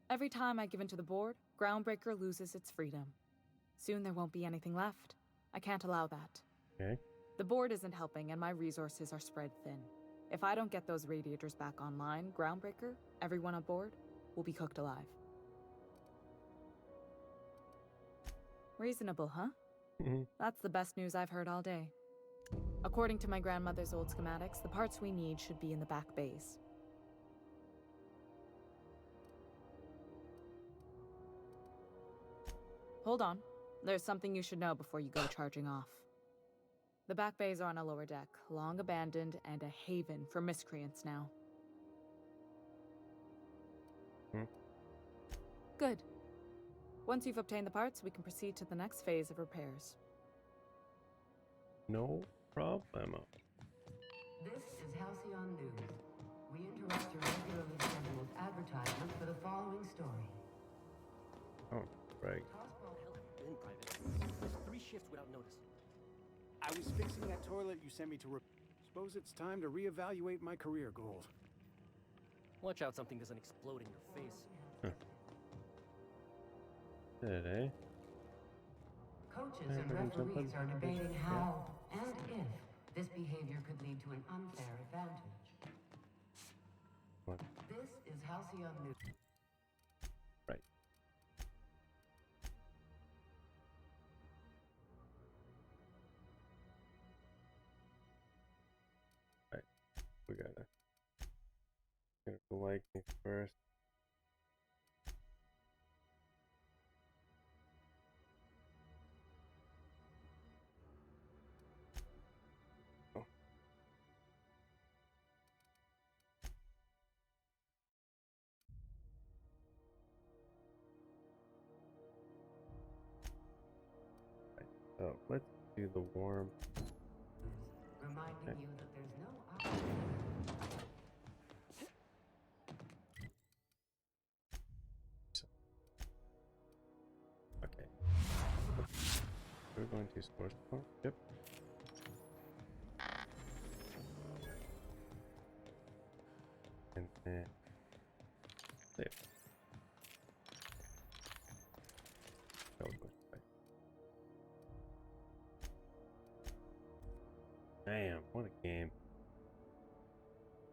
Every time I give in to the board, Groundbreaker loses its freedom. Soon there won't be anything left. I can't allow that. Okay. The board isn't helping, and my resources are spread thin. If I don't get those radiators back online, Groundbreaker, everyone on board, will be cooked alive. Reasonable, huh? That's the best news I've heard all day. According to my grandmother's old schematics, the parts we need should be in the back bays. Hold on. There's something you should know before you go charging off. The back bays are on a lower deck, long abandoned and a haven for miscreants now. Good. Once you've obtained the parts, we can proceed to the next phase of repairs. No problemo. This is Halcyon News. We interrupt your regularly scheduled advertisement for the following story. Oh, right. Been private. There's 3 shifts without notice. I was fixing that toilet you sent me to Suppose it's time to reevaluate my career goals. Watch out something doesn't explode in your face. Did, eh? Coaches and referees are debating how and if this behavior could lead to an unfair advantage. What? This is Halcyon News. Right. Right. We gotta get the liking first. So let's do the warm. Reminding you that there's no option. Okay. We're going to source. Oh, yep. And then save. Damn, what a game.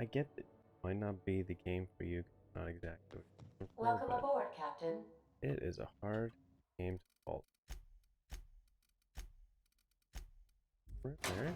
I get that it might not be the game for you, not exactly what you're Welcome for, aboard, Captain. it is a hard game to fault. Right there.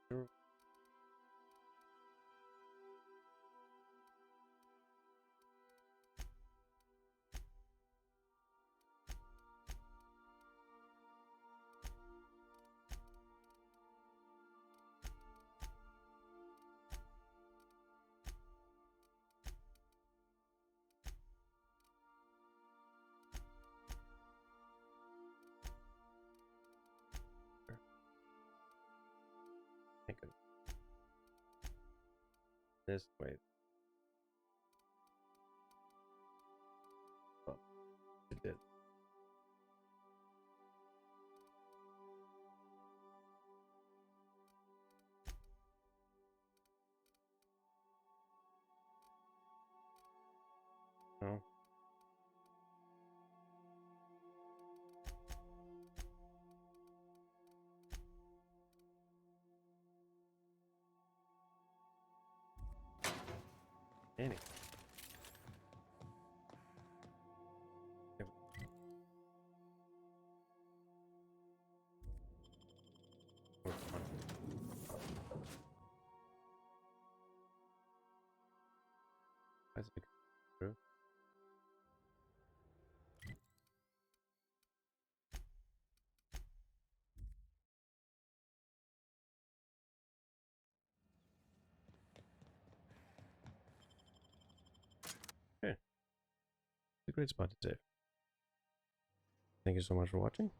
Sure. Thank goodness. This way. Well, it did. No. Anyway. That's true. Okay. It's a great spot to save. Thank you so much for watching.